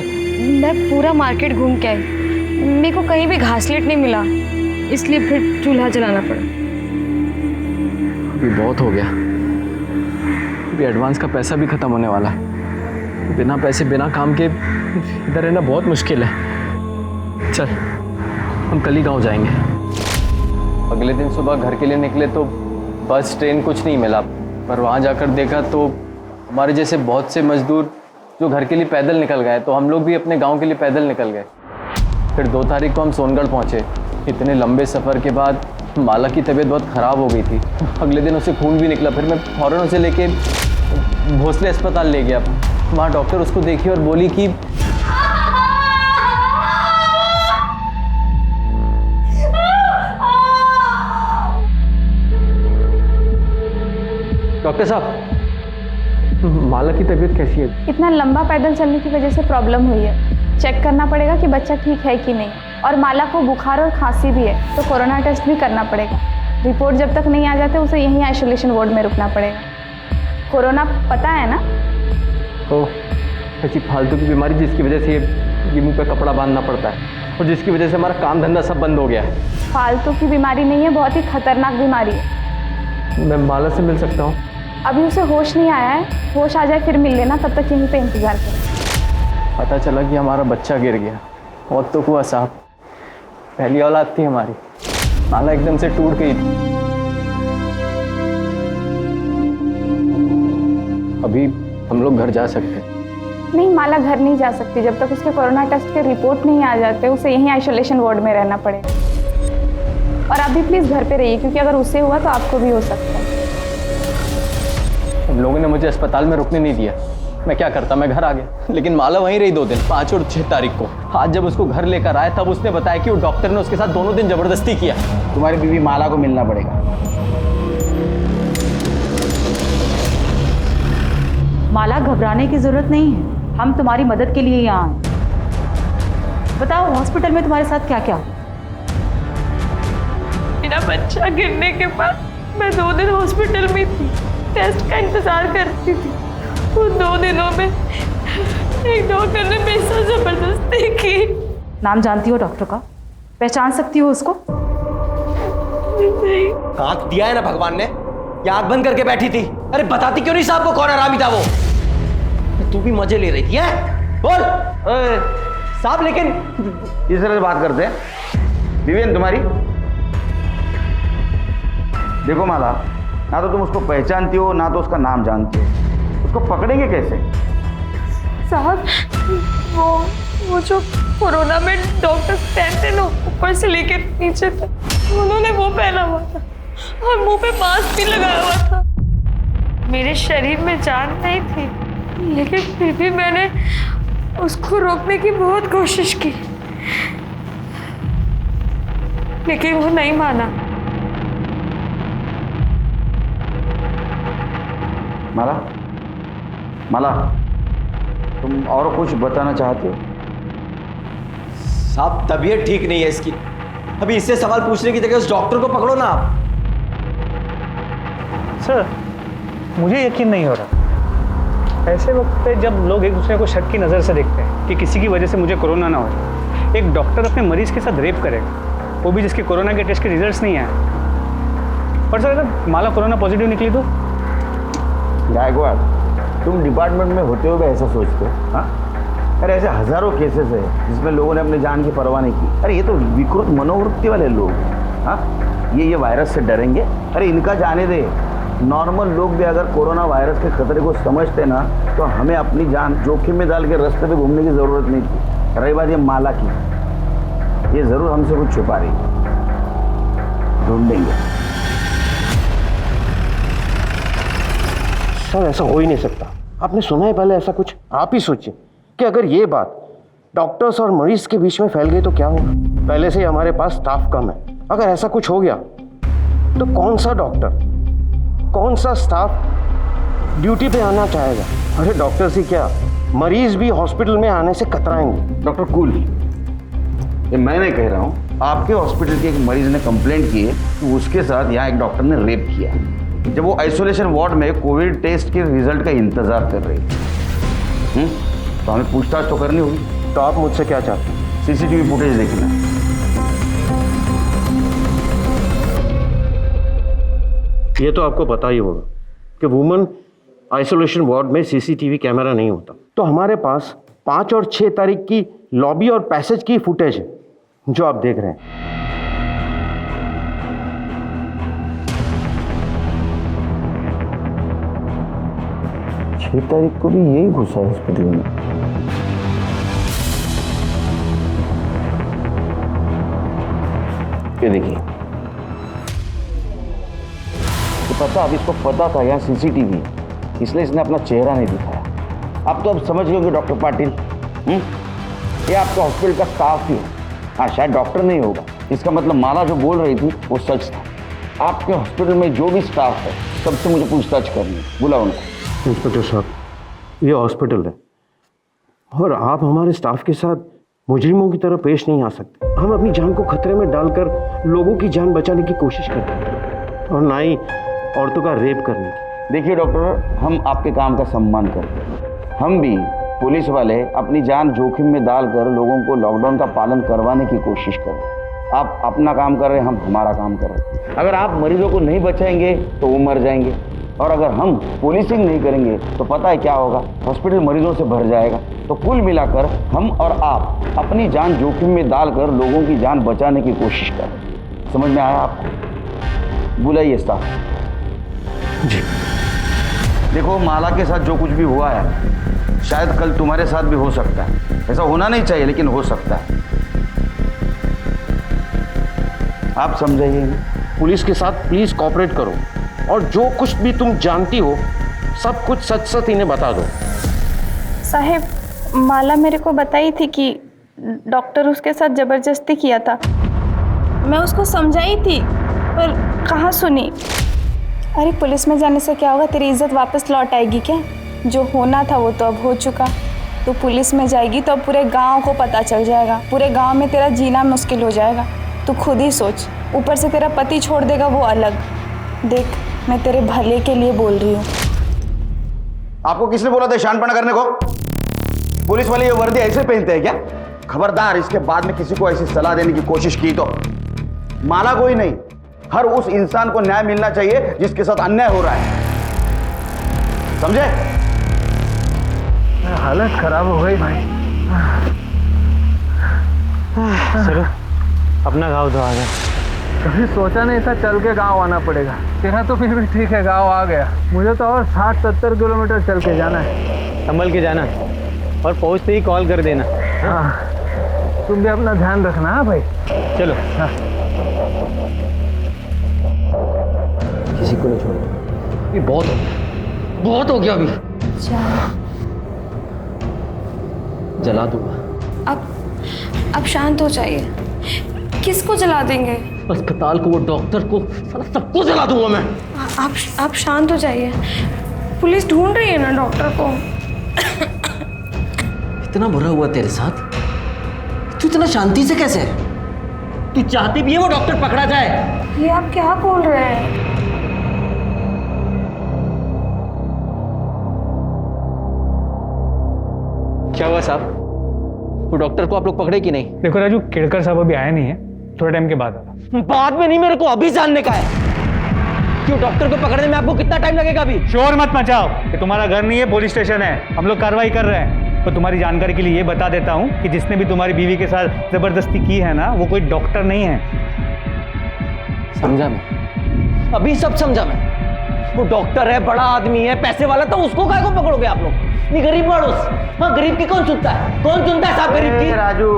मैं पूरा मार्केट घूम के आई, मेरे को कहीं भी घासलेट नहीं मिला, इसलिए फिर चूल्हा जलाना पड़ा। अभी बहुत हो गया, अभी एडवांस का पैसा भी खत्म होने वाला है। बिना पैसे बिना काम के इधर रहना बहुत मुश्किल है। चल हम कल ही गाँव जाएंगे। अगले दिन सुबह घर के लिए निकले तो बस ट्रेन कुछ नहीं मिला, पर वहाँ जाकर देखा तो हमारे जैसे बहुत से मजदूर जो घर के लिए पैदल निकल गए, तो हम लोग भी अपने गांव के लिए पैदल निकल गए। फिर 2 तारीख को हम सोनगढ़ पहुँचे। इतने लंबे सफ़र के बाद माला की तबीयत बहुत ख़राब हो गई थी। अगले दिन उसे खून भी निकला। फिर मैं फ़ौरन उसे लेके भोसले अस्पताल ले गया। वहाँ डॉक्टर उसको देखी और बोली कि डॉक्टर साहब, माला की तबीयत कैसी है? इतना लंबा पैदल चलने की वजह से प्रॉब्लम हुई है। चेक करना पड़ेगा कि बच्चा ठीक है कि नहीं, और माला को बुखार और खांसी भी है तो कोरोना टेस्ट भी करना पड़ेगा। रिपोर्ट जब तक नहीं आ जाते उसे यहीं आइसोलेशन वार्ड में रुकना पड़ेगा। कोरोना पता है ना? ओ, ऐसी फालतू की बीमारी जिसकी वजह से ये मुंह पे कपड़ा बांधना पड़ता है और जिसकी वजह से हमारा काम धंधा सब बंद हो गया है। फालतू की बीमारी नहीं है, बहुत ही खतरनाक बीमारी है। मैं माला से मिल सकता हूँ? अभी उसे होश नहीं आया है, होश आ जाए फिर मिल लेना, तब तक यहीं पे इंतजार करें। पता चला कि हमारा बच्चा गिर गया। और तो हुआ साहब, पहली औलाद थी हमारी, माला एकदम से टूट गई थी। अभी हम लोग घर जा सकते हैं? नहीं, माला घर नहीं जा सकती जब तक उसके कोरोना टेस्ट के रिपोर्ट नहीं आ जाते। उसे यहीं आइसोलेशन वार्ड में रहना पड़ेगा। और आप भी प्लीज़ घर पे रहिए, क्योंकि अगर उससे हुआ तो आपको भी हो सकता है। उन लोगों ने मुझे अस्पताल में रुकने नहीं दिया। मैं क्या करता, मैं घर आ गया। लेकिन माला वहीं रही 2 दिन, 5 और 6 तारीख को। आज जब उसको घर लेकर आए तब उसने बताया कि वो डॉक्टर ने उसके साथ दोनों दिन जबरदस्ती किया। तुम्हारी बीवी माला को मिलना पड़ेगा। माला, घबराने की जरूरत नहीं है, हम तुम्हारी मदद के लिए यहाँ आए। बताओ हॉस्पिटल में तुम्हारे साथ क्या क्या हुआ? मेरा बच्चा गिरने के बाद मैं 2 दिन हॉस्पिटल में थी, टेस्ट का इंतजार करती थी। उन 2 दिनों में एक डॉक्टर ने मेरे साथ जबरदस्ती की। नाम जानती हो डॉक्टर का? पहचान सकती हो उसको? नहीं। आंख दिया है ना भगवान ने, या आंख बंद करके बैठी थी? अरे बताती क्यों नहीं साहब को कौन हरामी था वो? तू भी मजे ले रही थी है? बोल साहब। लेकिन इस तरह से बात करते हैं। विवेन तुम्हारी, देखो माला, ना तो तुम उसको पहचानती हो ना तो उसका नाम जानती हो, उसको पकड़ेंगे कैसे? साहब, वो जो कोरोना में डॉक्टर पहनते ना ऊपर से लेके नीचे तक, उन्होंने वो पहना हुआ था और मुंह पे मास्क भी लगाया हुआ था। मेरे शरीर में जान नहीं थी, लेकिन फिर भी मैंने उसको रोकने की बहुत कोशिश की, लेकिन वो नहीं माना। माला, माला, तुम और कुछ बताना चाहते हो? साहब तबीयत ठीक नहीं है इसकी, अभी इससे सवाल पूछने की जगह उस डॉक्टर को पकड़ो ना आप। सर, मुझे यकीन नहीं हो रहा। ऐसे वक्त पे जब लोग एक दूसरे को शक की नज़र से देखते हैं कि किसी की वजह से मुझे कोरोना ना हो, एक डॉक्टर अपने मरीज के साथ रेप करेगा, वो भी जिसके कोरोना के टेस्ट के रिजल्ट्स नहीं आए। पर सर, अगर माला कोरोना पॉजिटिव निकली तो? गायकवाड़, तुम डिपार्टमेंट में होते हुए ऐसा सोचते हो? हाँ, अरे ऐसे हजारों केसेस है जिसमें लोगों ने अपनी जान की परवाह नहीं की। अरे ये तो विकृत मनोवृत्ति वाले लोग। हाँ, ये वायरस से डरेंगे? अरे इनका जाने दे। नॉर्मल लोग भी अगर कोरोना वायरस के खतरे को समझते ना, तो हमें अपनी जान जोखिम में डाल के रास्ते पे घूमने की जरूरत नहीं थी। रही बात ये माला की, ये जरूर हमसे कुछ छुपा रही है, ढूंढेंगे। सर, ऐसा हो ही नहीं सकता। आपने सुना है पहले ऐसा कुछ? आप ही सोचिए कि अगर ये बात डॉक्टर्स और मरीज के बीच में फैल गई तो क्या होगा। पहले से ही हमारे पास स्टाफ कम है, अगर ऐसा कुछ हो गया तो कौन सा डॉक्टर, कौन सा स्टाफ ड्यूटी पे आना चाहेगा? अरे डॉक्टर से क्या, मरीज भी हॉस्पिटल में आने से कतराएंगे। डॉक्टर कूल, ये मैं नहीं कह रहा हूँ, आपके हॉस्पिटल के एक मरीज ने कंप्लेंट की है कि उसके साथ यहाँ एक डॉक्टर ने रेप किया, जब वो आइसोलेशन वार्ड में कोविड टेस्ट के रिजल्ट का इंतजार कर रही थी। तो हमें पूछताछ तो करनी होगी। तो आप मुझसे क्या चाहते हैं? सीसीटीवी फुटेज देखना। ये तो आपको पता ही होगा कि वुमेन आइसोलेशन वार्ड में सीसीटीवी कैमरा नहीं होता। तो हमारे पास 5 और 6 तारीख की लॉबी और पैसेज की फुटेज है जो आप देख रहे हैं। 6 तारीख को भी यही घुसा हॉस्पिटल में। ये देखिए, तो पता, अब इसको पता था यहाँ सीसीटीवी, इसलिए इसने अपना चेहरा नहीं दिखाया। आप तो अब समझ गए होंगे डॉक्टर पाटिल, ये आपका हॉस्पिटल का स्टाफ ही है। हाँ, शायद डॉक्टर नहीं होगा, इसका मतलब माला जो बोल रही थी वो सच था। आपके हॉस्पिटल में जो भी स्टाफ है सबसे मुझे पूछताछ करनी है, बुलाओ उनको। इंस्पेक्टर साहब, ये हॉस्पिटल है और आप हमारे स्टाफ के साथ मुजरिमों की तरह पेश नहीं आ सकते। हम अपनी जान को खतरे में डालकर लोगों की जान बचाने की कोशिश करते हैं और ना ही औरतों का रेप करने की। देखिए डॉक्टर, हम आपके काम का सम्मान करते हैं। हम भी पुलिस वाले अपनी जान जोखिम में डालकर लोगों को लॉकडाउन का पालन करवाने की कोशिश कर रहे हैं। आप अपना काम कर रहे हैं, हम हमारा काम कर रहे हैं। अगर आप मरीजों को नहीं बचाएंगे तो वो मर जाएंगे, और अगर हम पुलिसिंग नहीं करेंगे तो पता है क्या होगा, हॉस्पिटल मरीजों से भर जाएगा। तो कुल मिलाकर हम और आप अपनी जान जोखिम में डालकर लोगों की जान बचाने की कोशिश कर रहे हैं। समझ में आया आपको? बुलाइए स्टाफ जी। देखो, माला के साथ जो कुछ भी हुआ है शायद कल तुम्हारे साथ भी हो सकता है। ऐसा होना नहीं चाहिए लेकिन हो सकता है। आप समझाइए, पुलिस के साथ प्लीज कोऑपरेट करो और जो कुछ भी तुम जानती हो सब कुछ सच सच इन्हें बता दो। साहब, माला मेरे को बताई थी कि डॉक्टर उसके साथ जबरदस्ती किया था। मैं उसको समझाई थी पर कहाँ सुनी। अरे पुलिस में जाने से क्या होगा, तेरी इज्जत वापस लौट आएगी क्या? जो होना था वो तो अब हो चुका। तो पुलिस में जाएगी तो अब पूरे गांव को पता चल जाएगा, पूरे गांव में तेरा जीना मुश्किल हो जाएगा। तू खुद ही सोच, ऊपर से तेरा पति छोड़ देगा वो अलग। देख, मैं तेरे भले के लिए बोल रही हूँ। आपको किसने बोला था शानपना करने को? पुलिस वाले ये वर्दी ऐसे पहनते हैं क्या? खबरदार, इसके बाद में किसी को ऐसी सलाह देने की कोशिश की तो माला को ही नहीं, हर उस इंसान को न्याय मिलना चाहिए जिसके साथ अन्याय हो रहा है। समझे? हालत खराब हो गई भाई। चलो अपना गांव तो आ गया। कभी सोचा नहीं था चल के गांव आना पड़ेगा। तेरा तो फिर भी ठीक है, गांव आ गया। मुझे तो और 60-70 किलोमीटर चल के जाना है। संभल के जाना और पहुंचते ही कॉल कर देना। हाँ, तुम भी अपना ध्यान रखना। हाँ भाई, चलो। हाँ, किसी को नहीं छोड़ो। ये बहुत हो गया, बहुत हो गया। अभी जला दूंगा। अब शांत हो जाइए। किसको जला देंगे? अस्पताल को, वो डॉक्टर को, सबको जला दूंगा मैं। आप शांत हो जाइए। पुलिस ढूंढ रही है ना डॉक्टर को। इतना बुरा हुआ तेरे साथ, तू इतना शांति से कैसे है? तू चाहती भी है वो डॉक्टर पकड़ा जाए? ये आप क्या बोल रहे हैं? क्या हुआ साहब? वो डॉक्टर को आप लोग पकड़े कि नहीं? देखो राजू, केड़कर साहब अभी आया नहीं है, थोड़े टाइम के बाद आएगा। बाद में नहीं, मेरे को अभी जानने का है क्यों डॉक्टर को पकड़ने में आपको कितना टाइम लगेगा? अभी शोर मत मचाओ, कि तुम्हारा घर नहीं है, पुलिस स्टेशन है। हम लोग कार्रवाई कर रहे हैं। तो तुम्हारी जानकारी के लिए ये बता देता हूँ कि जिसने भी तुम्हारी बीवी के साथ जबरदस्ती की है ना, वो कोई डॉक्टर नहीं है। समझा मैं, अभी सब समझा मैं। वो डॉक्टर है, बड़ा आदमी है, पैसे वाला, तो उसको काहे को पकड़ोगे आप लोग? नहीं, गरीब मानुस। हाँ, गरीब की कौन सुनता है? कौन सुनता है साहब गरीब की? राजू,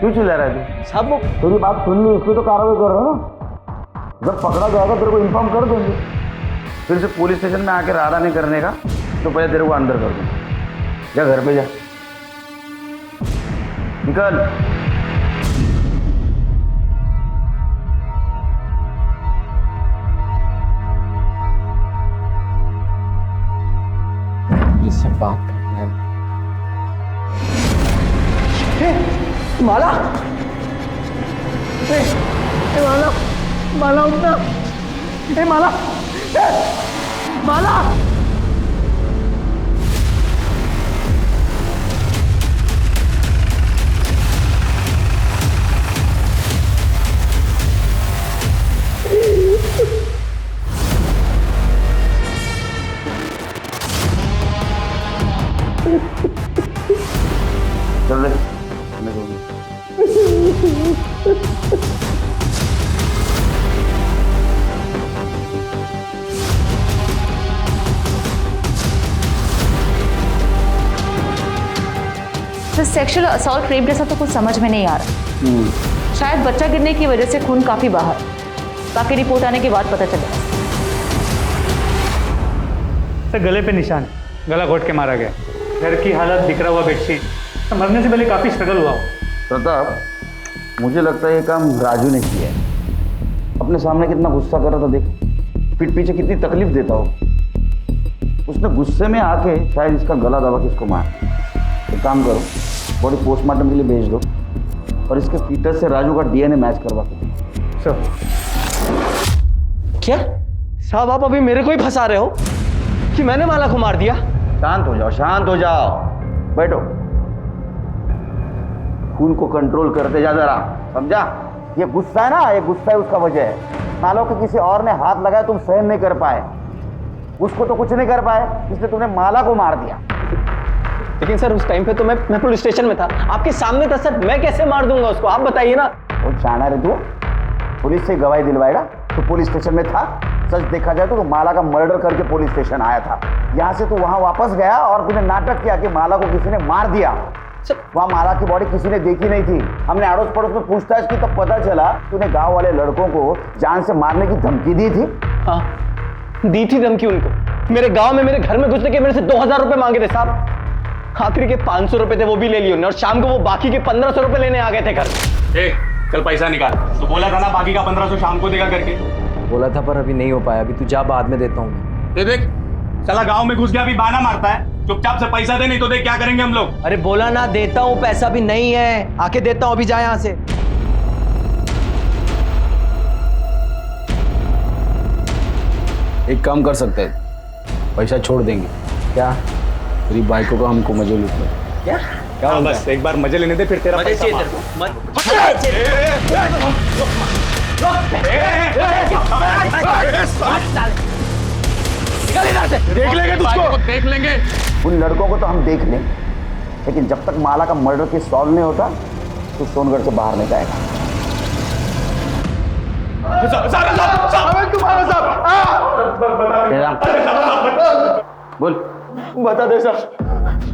क्यों चिल्ला रहा है? साहब वो तेरी बात सुन ली, उसको तो कार्रवाई कर रहे हो ना। जब पकड़ा जाएगा तेरे को इन्फॉर्म कर देंगे। फिर से पुलिस स्टेशन में आके राधा नहीं करने का तो पहले तेरे को अंदर कर दूंगा। जा घर पे जा, निकल। बात करना है। माला माला माला उठना। माला माला चल रहे तो सेक्सुअल असॉल्ट रेप जैसा तो कुछ समझ में नहीं आ रहा। शायद बच्चा गिरने की वजह से खून काफी बाहर, बाकी रिपोर्ट आने के बाद पता चलेगा। सर गले पे निशान है, गला घोट के मारा गया। घर की हालत, बिखरा हुआ बेडशीट, तो मरने से पहले काफी स्ट्रगल हुआ। प्रताप, मुझे लगता है ये काम राजू ने किया है। अपने सामने कितना गुस्सा कर रहा था देख, पीठ पीछे कितनी तकलीफ देता हो। उसने गुस्से में आके शायद इसका गला दबा के इसको मार। एक काम करो, बॉडी पोस्टमार्टम के लिए भेज दो और इसके फीटस से राजू का डीएनए मैच करवा के। सर क्या साहब आप अभी मेरे को ही फंसा रहे हो कि मैंने माला को मार दिया? शांत हो जाओ, शांत हो जाओ, बैठो। खून को कंट्रोल करते जा जरा, समझा? ये गुस्सा है ना, ये गुस्सा है उसका वजह है। मान लो कि किसी और ने हाथ लगाया, तुम सहन नहीं कर पाए, उसको तो कुछ नहीं कर पाए, इसलिए तुमने माला को मार दिया। लेकिन सर उस टाइम पे तो मैं पुलिस स्टेशन में था, आपके सामने था सर, मैं कैसे मार दूंगा उसको, आप बताइए ना। वो जाना रे तू, पुलिस से गवाही दिलवाएगा? तो पुलिस स्टेशन में था। सच देखा जाए तो माला का मर्डर करके पुलिस स्टेशन आया था। यहाँ से तू वहाँ वापस गया और तूने नाटक किया कि माला को किसी ने मार दिया। वहाँ माला की बॉडी किसी ने देखी नहीं थी। हमने अड़ोस पड़ोस में पूछताछ की तो पता चला तूने गांव वाले लड़कों को जान से मारने की धमकी दी थी। हाँ, दी थी धमकी उनको। मेरे गांव में मेरे घर में घुसने के मेरे से 2000 रुपए मांगे थे साहब। आखिरी के 500 रुपए थे, वो भी ले लिए उन्होंने, और शाम को वो बाकी के 1500 रुपए लेने आ गए थे घर। चल पैसा निकाल। तो बोला था ना बाकी का 1500 शाम को देगा करके। बोला था पर अभी नहीं हो पाया। अभी तू जा, बाद में देता हूँ। देख चला गांव में घुस गया, अभी बहाना मारता है। चुपचाप से पैसा दे, नहीं तो देख क्या करेंगे हम लोग। अरे बोला ना देता हूँ, पैसा भी नहीं है, आके देता हूँ, अभी जा यहाँ से। एक काम कर सकते हैं, पैसा छोड़ देंगे। क्या? तेरी बाइकों का हमको मजे लूटना। क्या क्या बस एक बार मजे लेने दे, फिर तेरा पैसा मार। देख लेंगे तुझको, देख लेंगे। उन लड़कों को तो हम देख लें, लेकिन जब तक माला का मर्डर केस सॉल्व नहीं होता तो सोनगढ़ से बाहर नहीं जाएगा। बोल। बता दे साहब,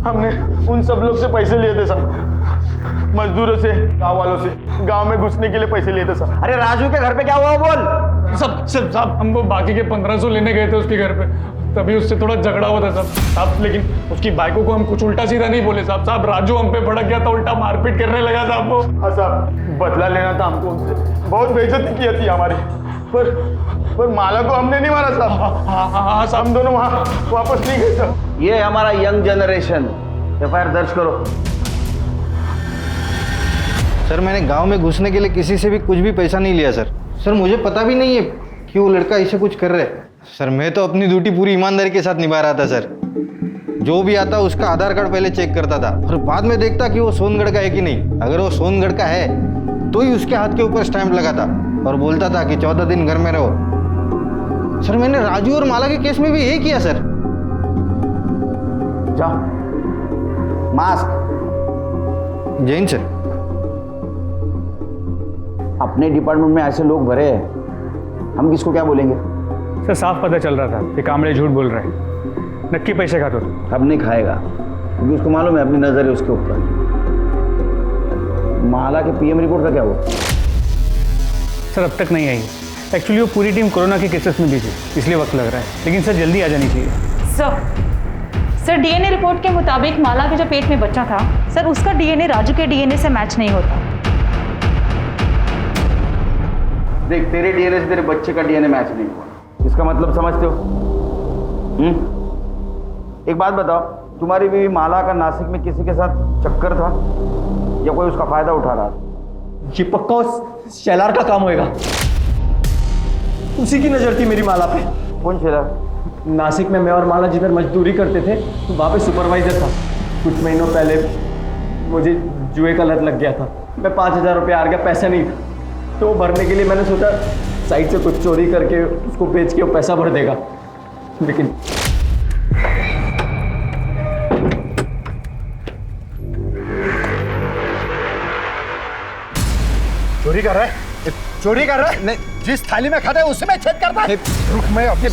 हमने उन सब लोग से पैसे लिए थे साहब, मजदूरों से, गांव वालों से, गांव में घुसने के लिए पैसे लिए थे साहब। अरे राजू के घर पे क्या हुआ बोल। साहब हम वो बाकी के 1500 लेने गए थे उसके घर पे, तभी उससे थोड़ा झगड़ा हुआ था साहब। लेकिन उसकी बाइकों को हम कुछ उल्टा सीधा नहीं बोले साहब। राजू हम पे भड़क गया था, उल्टा मारपीट करने लगा साहब वो। हाँ साहब, बदला लेना था हमको उनसे, बहुत बेइज्जती की थी हमारी, पर माला को हमने नहीं मारा साहब। हाँ साहब, हम दोनों वहाँ वापस नहीं गए साहब। ये हमारा यंग जनरेशन। एफआईआर दर्ज करो। सर मैंने गांव में घुसने के लिए किसी से भी कुछ भी पैसा नहीं लिया सर। सर मुझे पता भी नहीं है कि वो लड़का इसे कुछ कर रहा है। सर मैं तो अपनी ड्यूटी पूरी ईमानदारी के साथ निभा रहा था सर। जो भी आता उसका आधार कार्ड पहले चेक करता था और बाद में देखता कि वो सोनगढ़ का है कि नहीं। अगर वो सोनगढ़ का है तो ही उसके हाथ के ऊपर स्टैंप लगाता और बोलता था कि 14 दिन घर में रहो। सर मैंने राजू और माला के केस में भी यही किया सर। जाओ, मास्क। जैन सर। अपने डिपार्टमेंट में ऐसे लोग भरे हैं, हम किसको क्या बोलेंगे? सर साफ पता चल रहा था कि कामड़े झूठ बोल रहे हैं। नक्की पैसे खाता तो अब नहीं खाएगा, क्योंकि उसको मालूम है अपनी नजर है उसके ऊपर। माला के पीएम रिपोर्ट का क्या हुआ? सर अब तक नहीं आई। एक्चुअली वो पूरी टीम कोरोना के केसेस में भी थी, इसलिए वक्त लग रहा है। लेकिन सर जल्दी आ जानी चाहिए। सर डीएनए रिपोर्ट के मुताबिक माला के जो पेट में बच्चा था सर, उसका डीएनए राजू के डीएनए से मैच नहीं होता। देख, तेरे डीएनए से तेरे बच्चे का डीएनए मैच नहीं हुआ, इसका मतलब समझते हो? एक बात बताओ, तुम्हारी बीवी माला का नासिक में किसी के साथ चक्कर था या कोई उसका फायदा उठा रहा था? ये पक्का उस शैलार का काम होएगा। उसी की नजर थी मेरी माला पे। कौन शैलार? नासिक में मैं और माला जिधर मजदूरी करते थे तो वहाँ पे सुपरवाइजर था। कुछ महीनों पहले मुझे जुए का लत लग गया था। मैं 5,000 रुपये हार गया, पैसा नहीं था, तो भरने के लिए मैंने सोचा साइड से कुछ चोरी करके उसको बेच के वो पैसा भर देगा, लेकिन चोरी कर रहा है? चोरी कर रहा है? नहीं, जिस थाली में खाता है उसी में छेद करता है। रुक, मैं अपने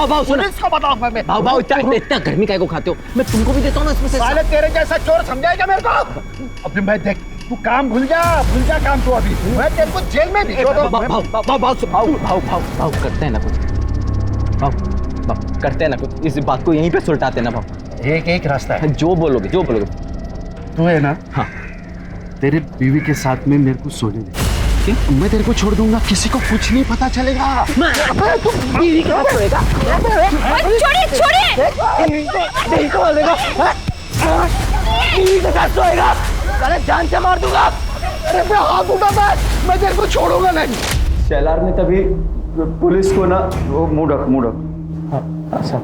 भाव सुनो। इसको बताऊंगा मैं। भाव इतना गर्मी काहे को खाते हो? मैं तुमको भी देता हूँ ना इसमें से। साले तेरे जैसा चोर समझाएगा मेरे को? अभी मैं देख, तू काम भूल जा काम तू अभी। मैं तेरे को जेल में भिजवा दूं। भाव करते हैं ना कुछ, भाव करते हैं ना कुछ, इस बात को यहीं पे सुलटाते ना भाव। एक रास्ता है। जो बोलोगे तू है ना? हाँ। तेरे बीवी के साथ में मेरे को सोने दे। मैं तेरे को छोड़ दूंगा, किसी को कुछ नहीं पता चलेगा। तू बीवी के साथ सोएगा? छोड़िए। नहीं को बोलेगा, बीवी के साथ सोएगा, अरे जान से मार दूंगा। अरे मैं हाथ उठा, मैं तेरे को छोड़ूंगा नहीं। शैलार ने तभी पुलिस को ना वो मुड़क अच्छा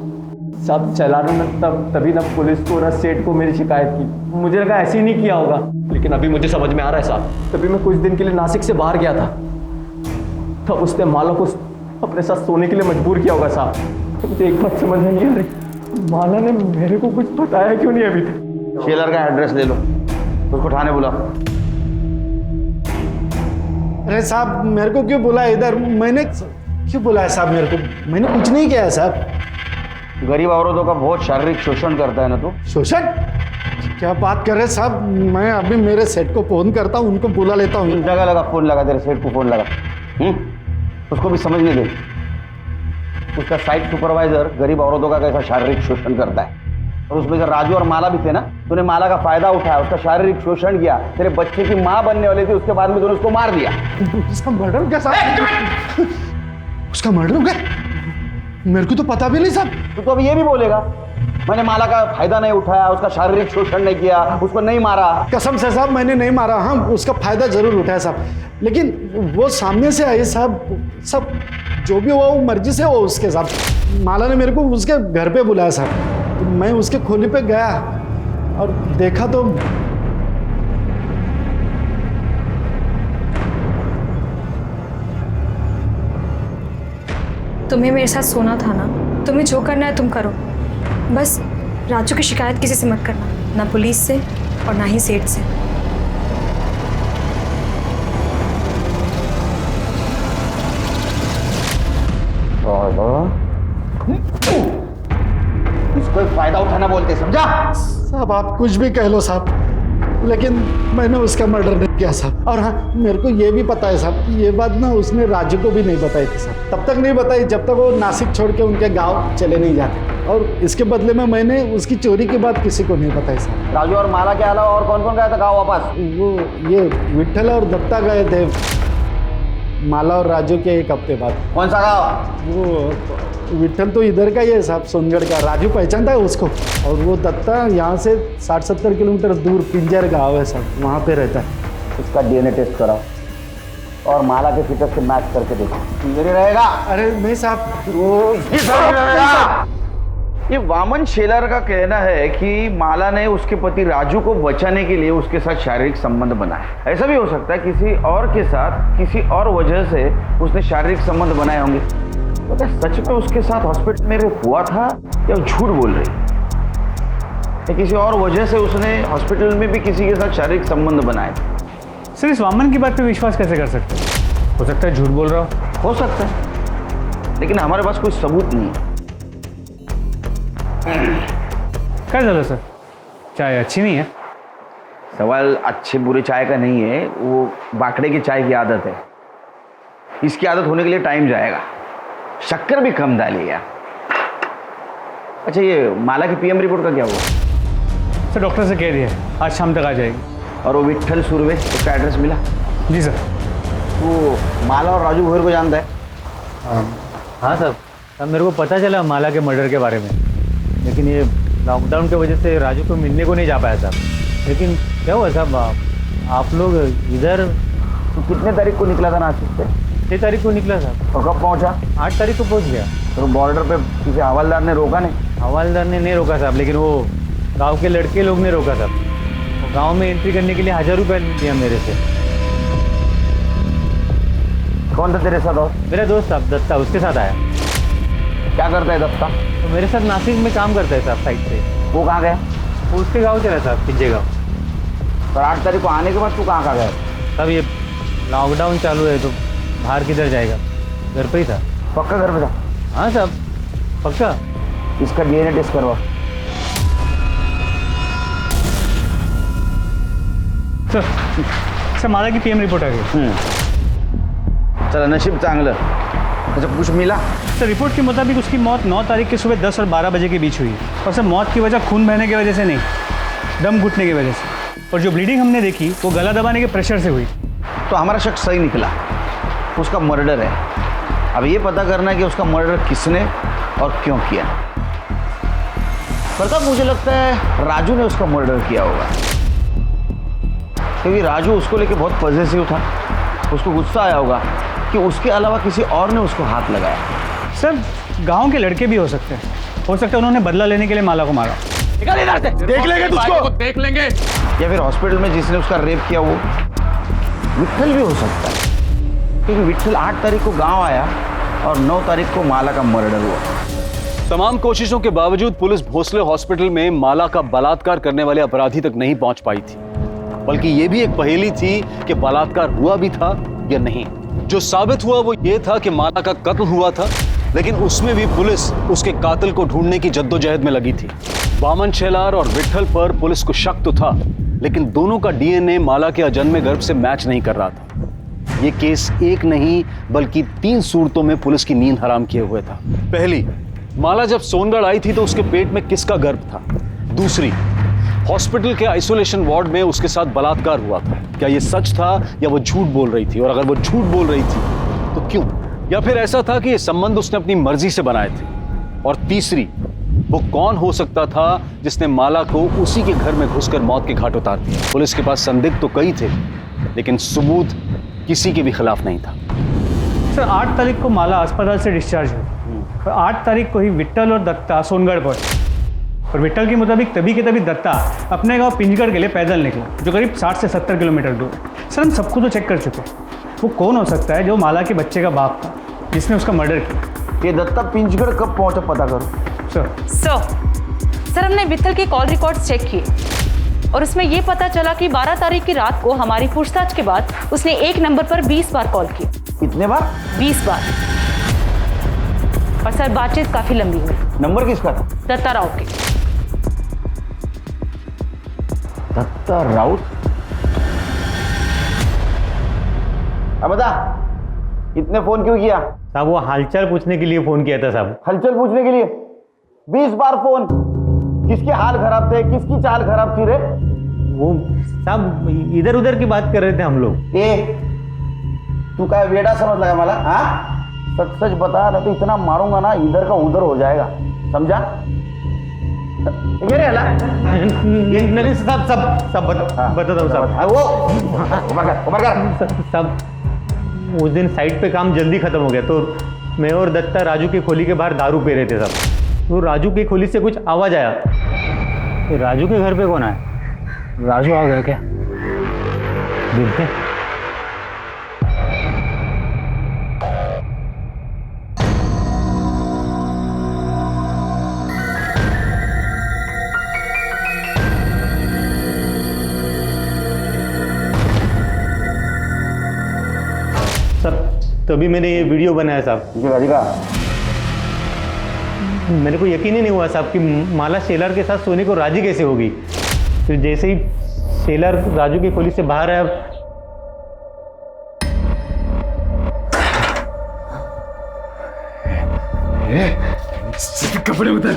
साहब, शैलार ने तभी ना पुलिस को ना सेठ को मेरी शिकायत की। मुझे लगा ऐसे ही नहीं किया होगा, लेकिन अभी मुझे समझ में आ रहा है साहब। तभी मैं कुछ दिन के लिए नासिक से बाहर गया था, तब उसने माला को अपने साथ सोने के लिए मजबूर किया होगा साहब। तो मुझे एक बात समझ में नहीं आ रही, माला ने मेरे को कुछ बताया क्यों नहीं अभी तक? शेलर का एड्रेस ले लो, उसको थाने बुलाओ। अरे साहब मेरे को क्यों बुलाया इधर? मैंने क्यों बुलाया साहब? मेरे को मैंने कुछ नहीं किया है साहब। गरीब औरतों का बहुत शारीरिक शोषण करता है ना तू? शोषण? क्या बात कर रहे साहब? मैं अभी मेरे सेठ को फोन करता हूँ, उनको बुला लेता हूँ। जगह लगा फोन लगा, तेरे सेठ को फोन लगा। उसको भी समझने दे, उसका साइट सुपरवाइजर गरीब औरतों का कैसा शारीरिक शोषण करता है। और उसमें जो राजू और माला भी थे ना, तूने माला का फायदा उठाया, उसका शारीरिक शोषण किया। तेरे बच्चे की माँ बनने वाली थी, उसके बाद में तूने उसको मार दिया। उसका मर्डर हो गया साहब? उसका मर्डर हो गया? मेरे को तो पता भी नहीं साहब। तू तो अभी ये भी बोलेगा मैंने माला का फायदा नहीं उठाया, उसका शारीरिक शोषण नहीं किया, उसको नहीं मारा? कसम से साहब मैंने नहीं मारा। हाँ, उसका फायदा जरूर उठाया साहब, लेकिन वो सामने से आई साहब। सब जो भी हुआ वो मर्जी से हो उसके साहब। माला ने मेरे को उसके घर पे बुलाया साहब, तो मैं उसके खोली पे गया और देखा तो तुम्हें मेरे साथ सोना था ना, तुम्हें जो करना है तुम करो, बस राजू की शिकायत किसी से मत करना, ना पुलिस से और ना ही सेठ से। इसको फायदा उठाना बोलते, समझा? साहब आप कुछ भी कह लो साहब, लेकिन मैंने उसका मर्डर नहीं किया साहब। और हाँ, मेरे को ये भी पता है साहब, ये बात ना उसने राजू को भी नहीं बताई थी साहब। तब तक नहीं बताई जब तक वो नासिक छोड़ के उनके गांव चले नहीं जाते। और इसके बदले में मैंने उसकी चोरी की बात किसी को नहीं बताई साहब। राजू और माला के अलावा और कौन कौन गया था गाँव वापस? वो ये विट्ठल और दत्ता गए थे माला और राजू के एक हफ्ते बाद। कौन सा गाँव? वो विट्ठल तो इधर का ही है साहब, सोनगढ़ का। राजू पहचानता है उसको। और वो दत्ता यहाँ से 60-70 किलोमीटर दूर पिंजर गाँव है साहब, वहाँ पे रहता है। उसका डीएनए टेस्ट कराओ और माला के फिटर से मैच करके देखो, इधर ही रहेगा। अरे नहीं साहब, वो ये वामन शेलार का कहना है कि माला ने उसके पति राजू को बचाने के लिए उसके साथ शारीरिक संबंध बनाया। ऐसा भी हो सकता है किसी और के साथ किसी और वजह से उसने शारीरिक संबंध बनाए होंगे। तो क्या सच में उसके साथ हॉस्पिटल में हुआ था या झूठ बोल रही है? किसी और वजह से उसने हॉस्पिटल में भी किसी के साथ शारीरिक संबंध बनाए। सर इस वामन की बात पे विश्वास कैसे कर सकते हैं? हो सकता है झूठ बोल रहा हो सकता है, लेकिन हमारे पास कोई सबूत नहीं है। क्या ज़्यादा सर, चाय अच्छी नहीं है? सवाल अच्छे बुरे चाय का नहीं है, वो बाकड़े की चाय की आदत है। इसकी आदत होने के लिए टाइम जाएगा, शक्कर भी कम डालिएगा। अच्छा ये माला की पीएम रिपोर्ट का क्या हुआ? सर डॉक्टर से कह दिया है आज शाम तक आ जाएगी। और वो विट्ठल सुरवे, उसका एड्रेस मिला? जी सर। वो माला और राजू भोर को जानता है? हाँ सर, अब मेरे को पता चला माला के मर्डर के बारे में, लेकिन ये लॉकडाउन की वजह से राजू को मिलने को नहीं जा पाया साहब। लेकिन क्या हुआ साहब, आप लोग इधर तो कितने तारीख को निकला था नासिक से? 6 तारीख को निकला साहब। और कब पहुंचा? 8 तारीख को पहुंच गया। तो बॉर्डर पे किसी हवलदार ने रोका नहीं? हवलदार ने नहीं रोका साहब, लेकिन वो गांव के लड़के लोग ने रोका साहब। गांव में एंट्री करने के लिए 1000 रुपये लिया मेरे से। कौन था तेरे साथ? और मेरा दोस्त साहब दत्ता, उसके साथ आया। क्या करता है दत्ता? तो मेरे साथ नासिक में काम करता है साहब साइड से। वो कहाँ गया? वो उसके गाँव चला साहब, पिंजे गाँव। और 8 तारीख को आने के बाद तू कहाँ गया? तब ये लॉकडाउन चालू है तो बाहर किधर जाएगा, घर पे ही था। पक्का घर पे था? हाँ साहब पक्का। इसका डीएनए टेस्ट करवा। सर माला की पीएम रिपोर्ट आ गई। चला नसीब चांगलं। अच्छा कुछ मिला? सर रिपोर्ट के मुताबिक उसकी मौत 9 तारीख की सुबह 10 और 12 बजे के बीच हुई। और सर मौत की वजह खून बहने की वजह से नहीं, दम घुटने की वजह से। और जो ब्लीडिंग हमने देखी वो गला दबाने के प्रेशर से हुई। तो हमारा शक सही निकला, उसका मर्डर है। अब ये पता करना है कि उसका मर्डर किसने और क्यों किया। प्रताप मुझे लगता है राजू ने उसका मर्डर किया होगा, क्योंकि राजू उसको लेके बहुत पॉजिटिव था। उसको गुस्सा आया होगा कि उसके अलावा किसी और ने उसको हाथ लगाया। सर गांव के लड़के भी हो सकते हैं, हो सकता है उन्होंने बदला लेने के लिए माला को मारा। निकाल इधर से, देख लेंगे तुझको, देख लेंगे। या फिर हॉस्पिटल में जिसने उसका रेप किया वो विट्ठल भी हो सकता है, क्योंकि विट्ठल 8 तारीख को गांव आया और 9 तारीख को माला का मर्डर हुआ। तमाम कोशिशों के बावजूद पुलिस भोसले हॉस्पिटल में माला का बलात्कार करने वाले अपराधी तक नहीं पहुंच पाई थी, बल्कि यह भी एक पहेली थी कि बलात्कार हुआ भी था या नहीं। जो साबित हुआ वो ये था कि माला का कत्ल हुआ था, लेकिन उसमें भी पुलिस उसके कातिल को ढूंढने की जद्दोजहद में लगी थी। वामन शेलार और विट्ठल पर पुलिस को शक तो था, लेकिन दोनों का डीएनए माला के अजन्मे गर्भ से मैच नहीं कर रहा था। यह केस एक नहीं बल्कि 3 सूरतों में पुलिस की नींद हराम किए हुए था। पहली, माला जब सोनगढ़ आई थी तो उसके पेट में किसका गर्भ था। दूसरी, हॉस्पिटल के आइसोलेशन वार्ड में उसके साथ बलात्कार हुआ था, क्या यह सच था या वो झूठ बोल रही थी, और अगर वो झूठ बोल रही थी तो क्यों, या फिर ऐसा था कि ये संबंध उसने अपनी मर्जी से बनाए थे। और तीसरी, वो कौन हो सकता था जिसने माला को उसी के घर में घुसकर मौत के घाट उतार दिया। पुलिस के पास संदिग्ध तो कई थे, लेकिन सबूत किसी के भी खिलाफ नहीं था। सर 8 तारीख को माला अस्पताल से डिस्चार्ज हुई और 8 तारीख को ही विट्ठल और दत्ता सोनगढ़ पहुंचे। और विट्ठल के मुताबिक तभी के तभी दत्ता अपने गांव पिंजगढ़ के लिए पैदल निकला, जो करीब 60 से 70 किलोमीटर दूर। सर हम सबको तो चेक कर चुके, वो कौन हो सकता है जो माला के बच्चे का बाप था जिसने उसका मर्डर किया। ये दत्ता पिंजगढ़ कब पहुंचा पता करो। सर हमने विट्ठल के कॉल रिकॉर्ड्स चेक किए और उसमें यह पता चला कि 12 तारीख की रात को हमारी पूछताछ के बाद उसने एक नंबर पर 20 बार कॉल किया। कितने बार? 20 बार। और सर बातचीत काफी लंबी हुई। नंबर किसका था? दत्ता राउत के। दत्ता राउत? अब बता, इतने फोन क्यों किया? साहब वो हालचाल पूछने के लिए फोन किया था साहब। हलचल पूछने के लिए 20 बार फोन? किसके हाल खराब थे, किसकी चाल खराब थी रे? वो साहब इधर उधर की बात कर रहे थे हम लोग। ए तू क्या वेड़ा समझ लगा मला? हाँ सच सच बता, ना तो इतना मारूंगा ना इधर का उधर हो जाएगा, समझा? नहीं साहब सब बताता हूँ साहब। वो साहब उस दिन साइट पे काम जल्दी खत्म हो गया तो मैं और दत्ता राजू की खोली के बाहर दारू पी रहे थे साहब। तो राजू की खोली से कुछ आवाज आया। तो राजू के घर पे कौन आया? राजू आ गया क्या? देखते सर, तभी मैंने ये वीडियो बनाया साहब। मेरे को यकीन ही नहीं हुआ साहब कि माला शेलार के साथ सोने को राजी कैसे होगी। फिर जैसे ही शेलार राजू की खोली से बाहर आया, कपड़े उतर।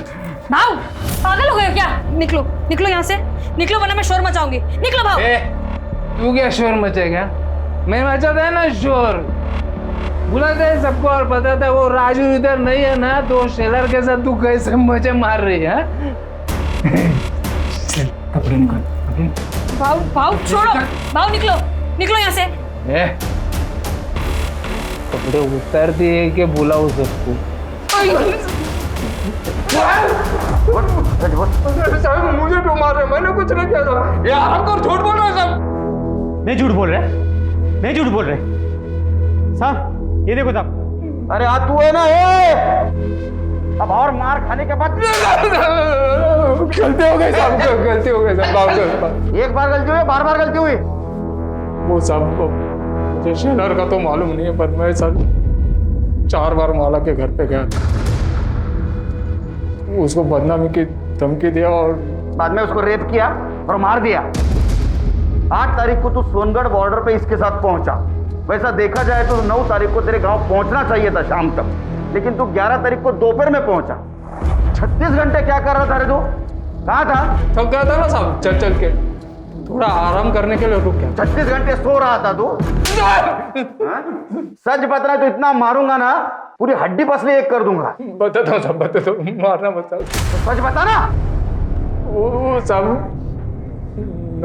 भाव पागल हो गए हो क्या? निकलो निकलो यहाँ से, निकलो वरना मैं शोर मचाऊंगी। निकलो भाव। तू क्या शोर मचेगा? मैं मचाता है ना शोर, बुलाते हैं सबको और पता था वो राजू इधर नहीं है ना, तो शेलर के साथ तू कैसे मजे मार रही है? कपड़े निकाल। भाव भाव छोड़ो, भाव निकलो निकलो यहाँ से। कपड़े उतार दिए कि बुलाओ सबको? साहब मुझे क्यों मार रहे? मैंने कुछ नहीं किया था। ये आराम कर, झूठ बोल रहे साहब। नहीं झूठ बोल रहे, नहीं झूठ बोल रहे साहब। ये देखो साहब। अरे आज तू है ना ये, अब और मार खाने के बाद गलती हो गई साहब, गलती हो गई साहब। एक बार गलती हुई, बार बार गलती हुई। वो साहब मुझे शेलर का तो मालूम नहीं है, पर मैं सर 4 बार माला के घर पे गया, उसको बदनामी की धमकी दिया और बाद में उसको रेप किया और मार दिया। 8 तारीख को तू सोनगढ़ बॉर्डर पे इसके साथ पहुंचा। वैसा देखा जाए तो 9 तारीख को तेरे गांव पहुंचना चाहिए था शाम तक, लेकिन तू 11 तारीख को दोपहर में पहुंचा। 36 घंटे क्या कर रहा था रे तू? कहाँ था? थक गया था ना साहब चल चल के, थोड़ा आराम करने के लिए रुक गया। 36 घंटे सो रहा था तू? सच बता तो इतना मारूंगा ना, पूरी हड्डी पसली एक कर दूंगा। बताता हूँ साहब, बताता हूँ, मारना मत साहब। सच बता ना। वो साहब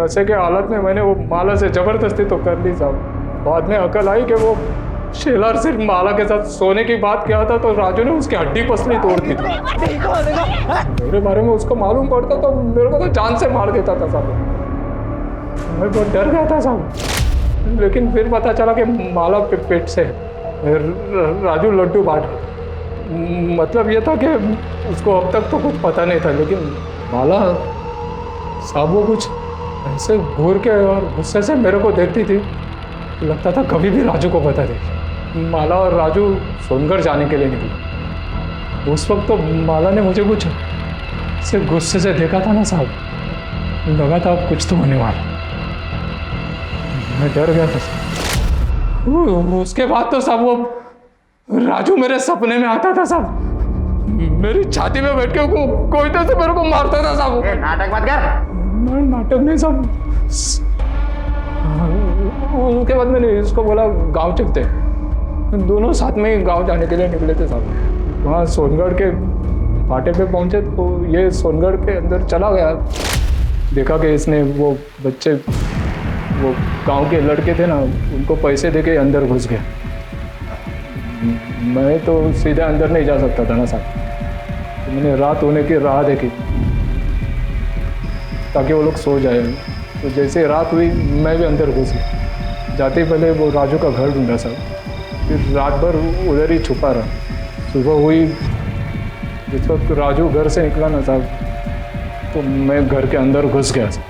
नशे के हालत में मैंने वो माला से जबरदस्ती तो कर ली साहब। बाद में अकल आई कि वो शेलर सिर्फ माला के साथ सोने की बात किया था, तो राजू ने उसकी हड्डी पसली तोड़ दी थी। मेरे बारे में उसको मालूम पड़ता तो मेरे को तो जान से मार देता था साहब। मैं बहुत डर गया था साहब, लेकिन फिर पता चला कि माला पेट से राजू लड्डू बांट। मतलब ये था कि उसको अब तक तो कुछ पता नहीं था, लेकिन माला साहब वो कुछ ऐसे घूर के और गुस्से से मेरे को देखती थी, लगता था कभी भी राजू को बता दे। माला और राजू सोनगढ़ जाने के लिए निकले। उस वक्त तो माला ने मुझे कुछ से गुस्से से देखा था ना साहब, लगा था अब कुछ तो होने वाला। मैं डर गया था साहब। उसके बाद तो साहब वो राजू मेरे सपने में आता था साहब, मेरी छाती में बैठ के कोई तरह से मेरे को मारता था साहब। नाटक मत कर। नाटक नहीं साहब। उसके बाद मैंने इसको बोला गांव चलते हैं। दोनों साथ में ही गांव जाने के लिए निकले थे साहब। वहाँ सोनगढ़ के फाटे पे पहुंचे तो ये सोनगढ़ के अंदर चला गया। देखा कि इसने वो बच्चे, वो गांव के लड़के थे ना, उनको पैसे देके अंदर घुस गया। मैं तो सीधे अंदर नहीं जा सकता था ना साहब, तो मैंने रात होने की राह देखी ताकि वो लोग सो जाए। तो जैसे रात हुई मैं भी अंदर घुस गया। जाते ही पहले वो राजू का घर ढूंढा साहब, फिर रात भर उधर ही छुपा रहा। सुबह हुई, जिस वक्त राजू घर से निकला ना साहब, तो मैं घर के अंदर घुस गया साहब।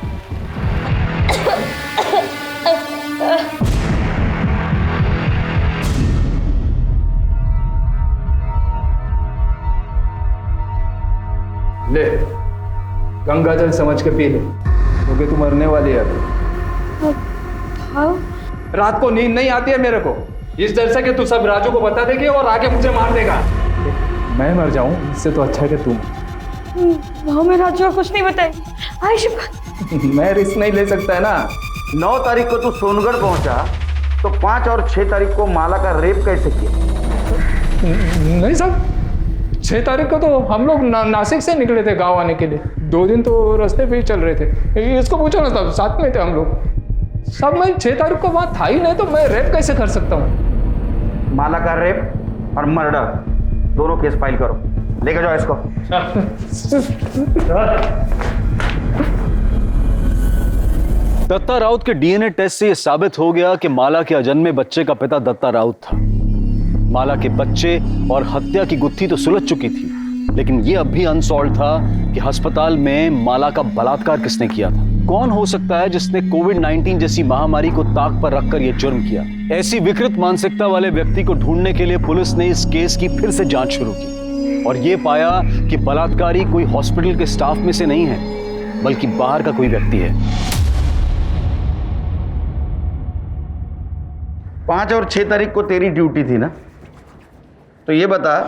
ले गंगा जल समझ के पी ले, क्योंकि तू मरने वाली है अभी। रात को नींद नहीं आती है मेरे को, इस डर से कि तू सब राजू को बता देगी और आके मुझे मार देगा। मैं मर जाऊं इससे तो अच्छा है कि तू। भाव में राजू को कुछ नहीं बताएगी। आयुष मैं रिस्क नहीं ले सकता है ना। 9 तारीख को तू सोनगढ़ पहुंचा, तो 5 और 6 तारीख को माला का रेप कैसे किया? नहीं साहब, 6 तारीख को तो हम लोग नासिक से निकले थे गांव आने के लिए। 2 दिन तो रास्ते पे ही चल रहे थे। इसको पूछो ना साहब, साथ में थे हम लोग सब। मैं 6 तारीख को वहाँ था ही नहीं, तो मैं रेप कैसे कर सकता हूँ? माला का रेप और मर्डर दोनों केस फाइल करो, लेकर जाओ इसको। दत्ता राउत के डीएनए टेस्ट से यह साबित हो गया कि माला के अजन्मे बच्चे का पिता दत्ता राउत था। माला के बच्चे और हत्या की गुत्थी तो सुलझ चुकी थी, लेकिन यह अब भी अनसॉल्व था कि अस्पताल में माला का बलात्कार किसने किया था। कौन हो सकता है जिसने कोविड-19 जैसी महामारी को ताक पर रखकर यह जुर्म किया? ऐसी विकृत मानसिकता वाले व्यक्ति को ढूंढने के लिए पुलिस ने इस केस की फिर से जांच शुरू की और यह पाया कि बलात्कारी कोई हॉस्पिटल के स्टाफ में से नहीं है, बल्कि बाहर का कोई व्यक्ति है। 5 और 6 तारीख को तेरी ड्यूटी थी ना, तो ये बता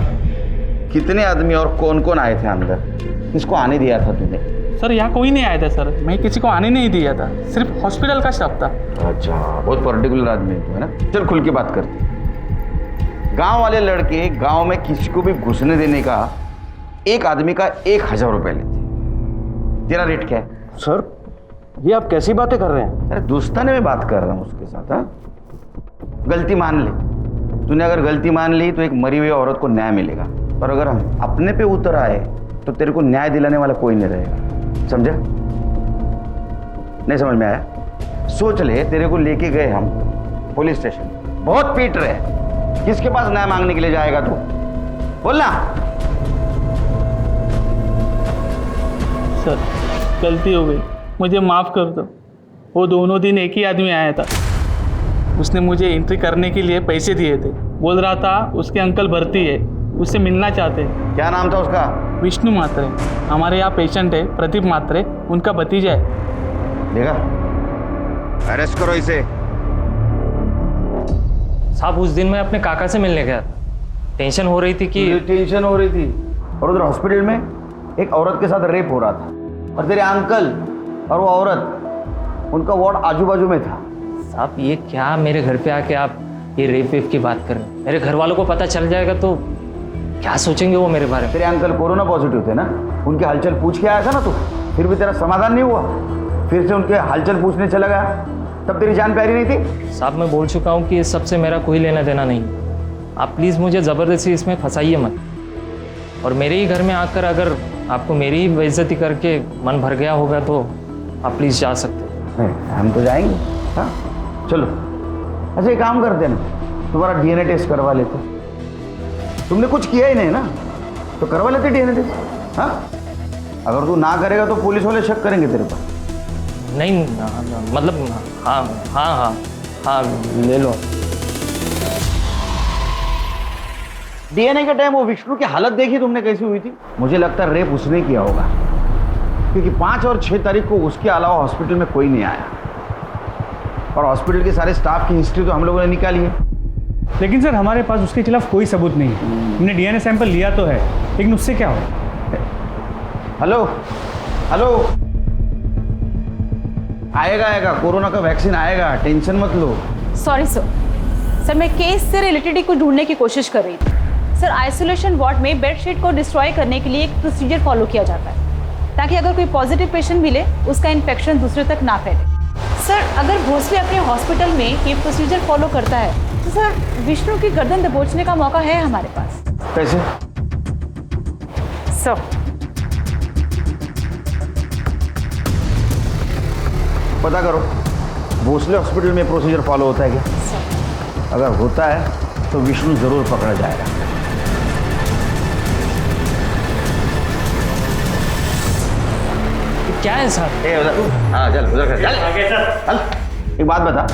कितने आदमी और कौन कौन आए थे अंदर? किसको आने दिया था तूने? सर यहाँ कोई नहीं आया था सर, मैं किसी को आने नहीं दिया था, सिर्फ हॉस्पिटल का स्टाफ था। अच्छा, बहुत पर्टिकुलर आदमी है ना। चल खुल के बात करते। गांव वाले लड़के गांव में किसी को भी घुसने देने का एक आदमी का 1000 रुपये लेते, तेरा रेट क्या है? सर ये आप कैसी बातें कर रहे हैं? अरे दोस्ताने में बात कर रहा हूँ उसके साथ। हाँ, गलती मान ले। तूने अगर गलती मान ली तो एक मरी हुई औरत को न्याय मिलेगा, और अगर हम अपने पे उतर आए तो तेरे को न्याय दिलाने वाला कोई नहीं रहेगा। समझा? नहीं समझ में आया? सोच ले, तेरे को लेके गए हम पुलिस स्टेशन, बहुत पीट रहे, किसके पास न्याय मांगने के लिए जाएगा तू? बोलना। सर गलती हो गई, मुझे माफ़ कर दो। वो दोनों दिन एक ही आदमी आया था, उसने मुझे एंट्री करने के लिए पैसे दिए थे। बोल रहा था उसके अंकल भर्ती है, उससे मिलना चाहते हैं। क्या नाम था उसका? विष्णु मात्रे। हमारे यहाँ पेशेंट है प्रदीप मात्रे, उनका भतीजा है। देखा, अरेस्ट करो इसे। साहब उस दिन मैं अपने काका से मिलने गया था, टेंशन हो रही थी कि टेंशन हो रही थी, और उधर हॉस्पिटल में एक औरत के साथ रेप हो रहा था, और तेरे अंकल और वो औरत, उनका वार्ड आजू बाजू में था। साहब ये क्या मेरे घर पे आके आप ये रेप वेप की बात कर रहे हैं? मेरे घर वालों को पता चल जाएगा तो क्या सोचेंगे वो मेरे बारे में? तेरे अंकल कोरोना पॉजिटिव थे ना, उनके हालचाल पूछ के आया था ना तू, फिर भी तेरा समाधान नहीं हुआ, फिर से उनके हालचाल पूछने चला गया, तब तेरी जान प्यारी नहीं थी? साहब मैं बोल चुका हूँ कि इस सबसे मेरा कोई लेना देना नहीं। आप प्लीज़ मुझे ज़बरदस्ती इसमें फंसाइए मत, और मेरे ही घर में आकर अगर आपको मेरी ही बेइज्जती करके मन भर गया होगा तो आप प्लीज़ जा सकते हैं। हम तो जाएंगे। हाँ चलो, अच्छा एक काम करते ना, तुम्हारा डीएनए टेस्ट करवा लेते। तुमने कुछ किया ही नहीं ना, तो करवा लेते डीएनए टेस्ट। हाँ, अगर तू ना करेगा तो पुलिस वाले शक करेंगे तेरे पर। नहीं मतलब हाँ हाँ हाँ हाँ ले लो। डीएनए के टाइम वो विष्णु की हालत देखी तुमने कैसी हुई थी? मुझे लगता है रेप उसने किया होगा, क्योंकि 5 और 6 तारीख को उसके अलावा हॉस्पिटल में कोई नहीं आया, और हॉस्पिटल के सारे स्टाफ की हिस्ट्री तो हम लोगों ने निकाली है। लेकिन सर हमारे पास उसके खिलाफ कोई सबूत नहीं है। हमने डीएनए सैंपल लिया तो है, लेकिन उससे क्या हो? हेलो हेलो, आएगा कोरोना का वैक्सीन आएगा, टेंशन मत लो। सॉरी सर मैं केस से रिलेटेड ही कुछ ढूंढने की कोशिश कर रही थी। सर आइसोलेशन वार्ड में बेडशीट को डिस्ट्रॉय करने के लिए एक प्रोसीजर फॉलो किया जाता है, ताकि अगर कोई पॉजिटिव पेशेंट मिले उसका इन्फेक्शन दूसरे तक ना फैले। सर अगर भोसले अपने हॉस्पिटल में ये प्रोसीजर फॉलो करता है तो सर विष्णु की गर्दन दबोचने का मौका है हमारे पास। कैसे? सर पता करो भोसले हॉस्पिटल में प्रोसीजर फॉलो होता है क्या? अगर होता है तो विष्णु जरूर पकड़ा जाएगा। क्या है सर? हाँ चल उधर चल। एक बात बता,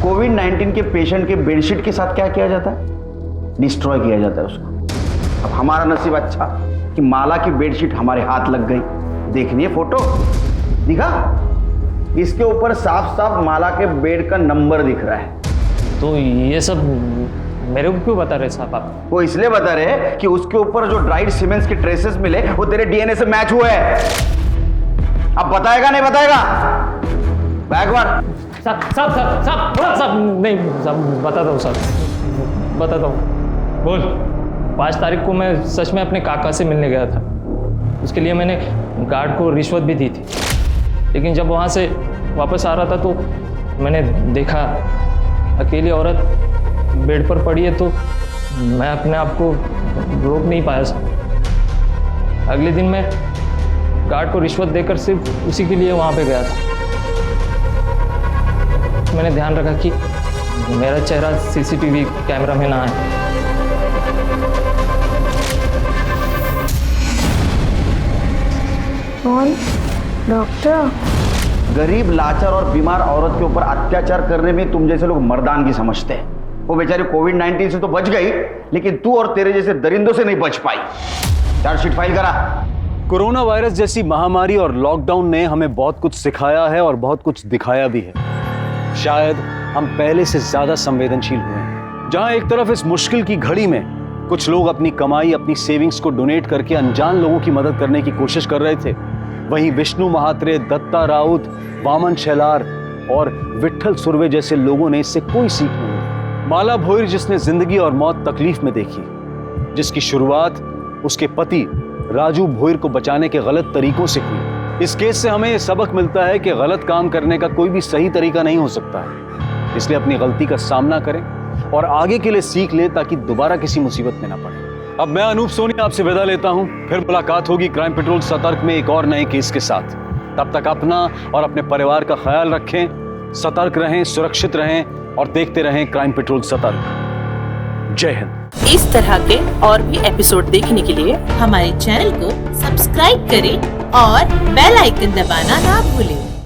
कोविड-19 के पेशेंट के बेडशीट के साथ क्या किया जाता है? डिस्ट्रॉय किया जाता है उसको। अब हमारा नसीब अच्छा कि माला की बेडशीट हमारे हाथ लग गई। देखनी है फोटो? दिखा, इसके ऊपर साफ साफ माला के बेड का नंबर दिख रहा है। तो ये सब मेरे को क्यों बता रहे साहब आप? वो इसलिए बता रहे कि उसके ऊपर जो ड्राइड सीमेंट्स के ट्रेसेस मिले वो तेरे डीएनए से मैच हुए हैं। अब बताएगा नहीं बताएगा? बैकवर्ड सब नहीं सब बताता हूँ साहब, बताता हूँ। बोल। 5 तारीख को मैं सच में अपने काका से मिलने गया था। उसके लिए मैंने गार्ड को रिश्वत भी दी थी, लेकिन जब वहाँ से वापस आ रहा था तो मैंने देखा अकेली औरत बेड पर पड़ी है, तो मैं अपने आप को रोक नहीं पाया साहब। अगले दिन मैं गार्ड को रिश्वत देकर सिर्फ उसी के लिए वहाँ पे गया था। मैंने ध्यान रखा कि मेरा चेहरा सीसीटीवी कैमरा में ना आए। कौन? डॉक्टर? गरीब, लाचार और बीमार औरत के ऊपर अत्याचार करने में तुम जैसे लोग मर्दानगी समझते हैं। वो बेचारी कोविड-19 से तो बच गई, लेकिन तू और तेरे जैसे दरिंदों से नहीं बच पाई। चार्जशीट फाइल करा। कोरोना वायरस जैसी महामारी और लॉकडाउन ने हमें बहुत कुछ सिखाया है और बहुत कुछ दिखाया भी है। शायद हम पहले से ज्यादा संवेदनशील हुए हैं। जहां एक तरफ इस मुश्किल की घड़ी में कुछ लोग अपनी कमाई, अपनी सेविंग्स को डोनेट करके अनजान लोगों की मदद करने की कोशिश कर रहे थे, वहीं विष्णु महात्रे, दत्ता राउत, वामन शेलार और विट्ठल सुर्वे जैसे लोगों ने इससे कोई सीख नहीं ली। माला भोईर, जिसने जिंदगी और मौत तकलीफ में देखी, जिसकी शुरुआत उसके पति राजू भोईर को बचाने के गलत तरीकों से हुई, इस केस से हमें ये सबक मिलता है कि गलत काम करने का कोई भी सही तरीका नहीं हो सकता है। इसलिए अपनी गलती का सामना करें और आगे के लिए सीख ले ताकि दोबारा किसी मुसीबत में ना पड़े। अब मैं अनूप सोनी आपसे विदा लेता हूं, फिर मुलाकात होगी क्राइम पेट्रोल सतर्क में एक और नए केस के साथ। तब तक अपना और अपने परिवार का ख्याल रखें, सतर्क रहें, सुरक्षित रहें और देखते रहें क्राइम पेट्रोल सतर्क। जय हिंद। इस तरह के और भी एपिसोड देखने के लिए हमारे चैनल को सब्सक्राइब करें और बेल आइकन दबाना ना भूलें।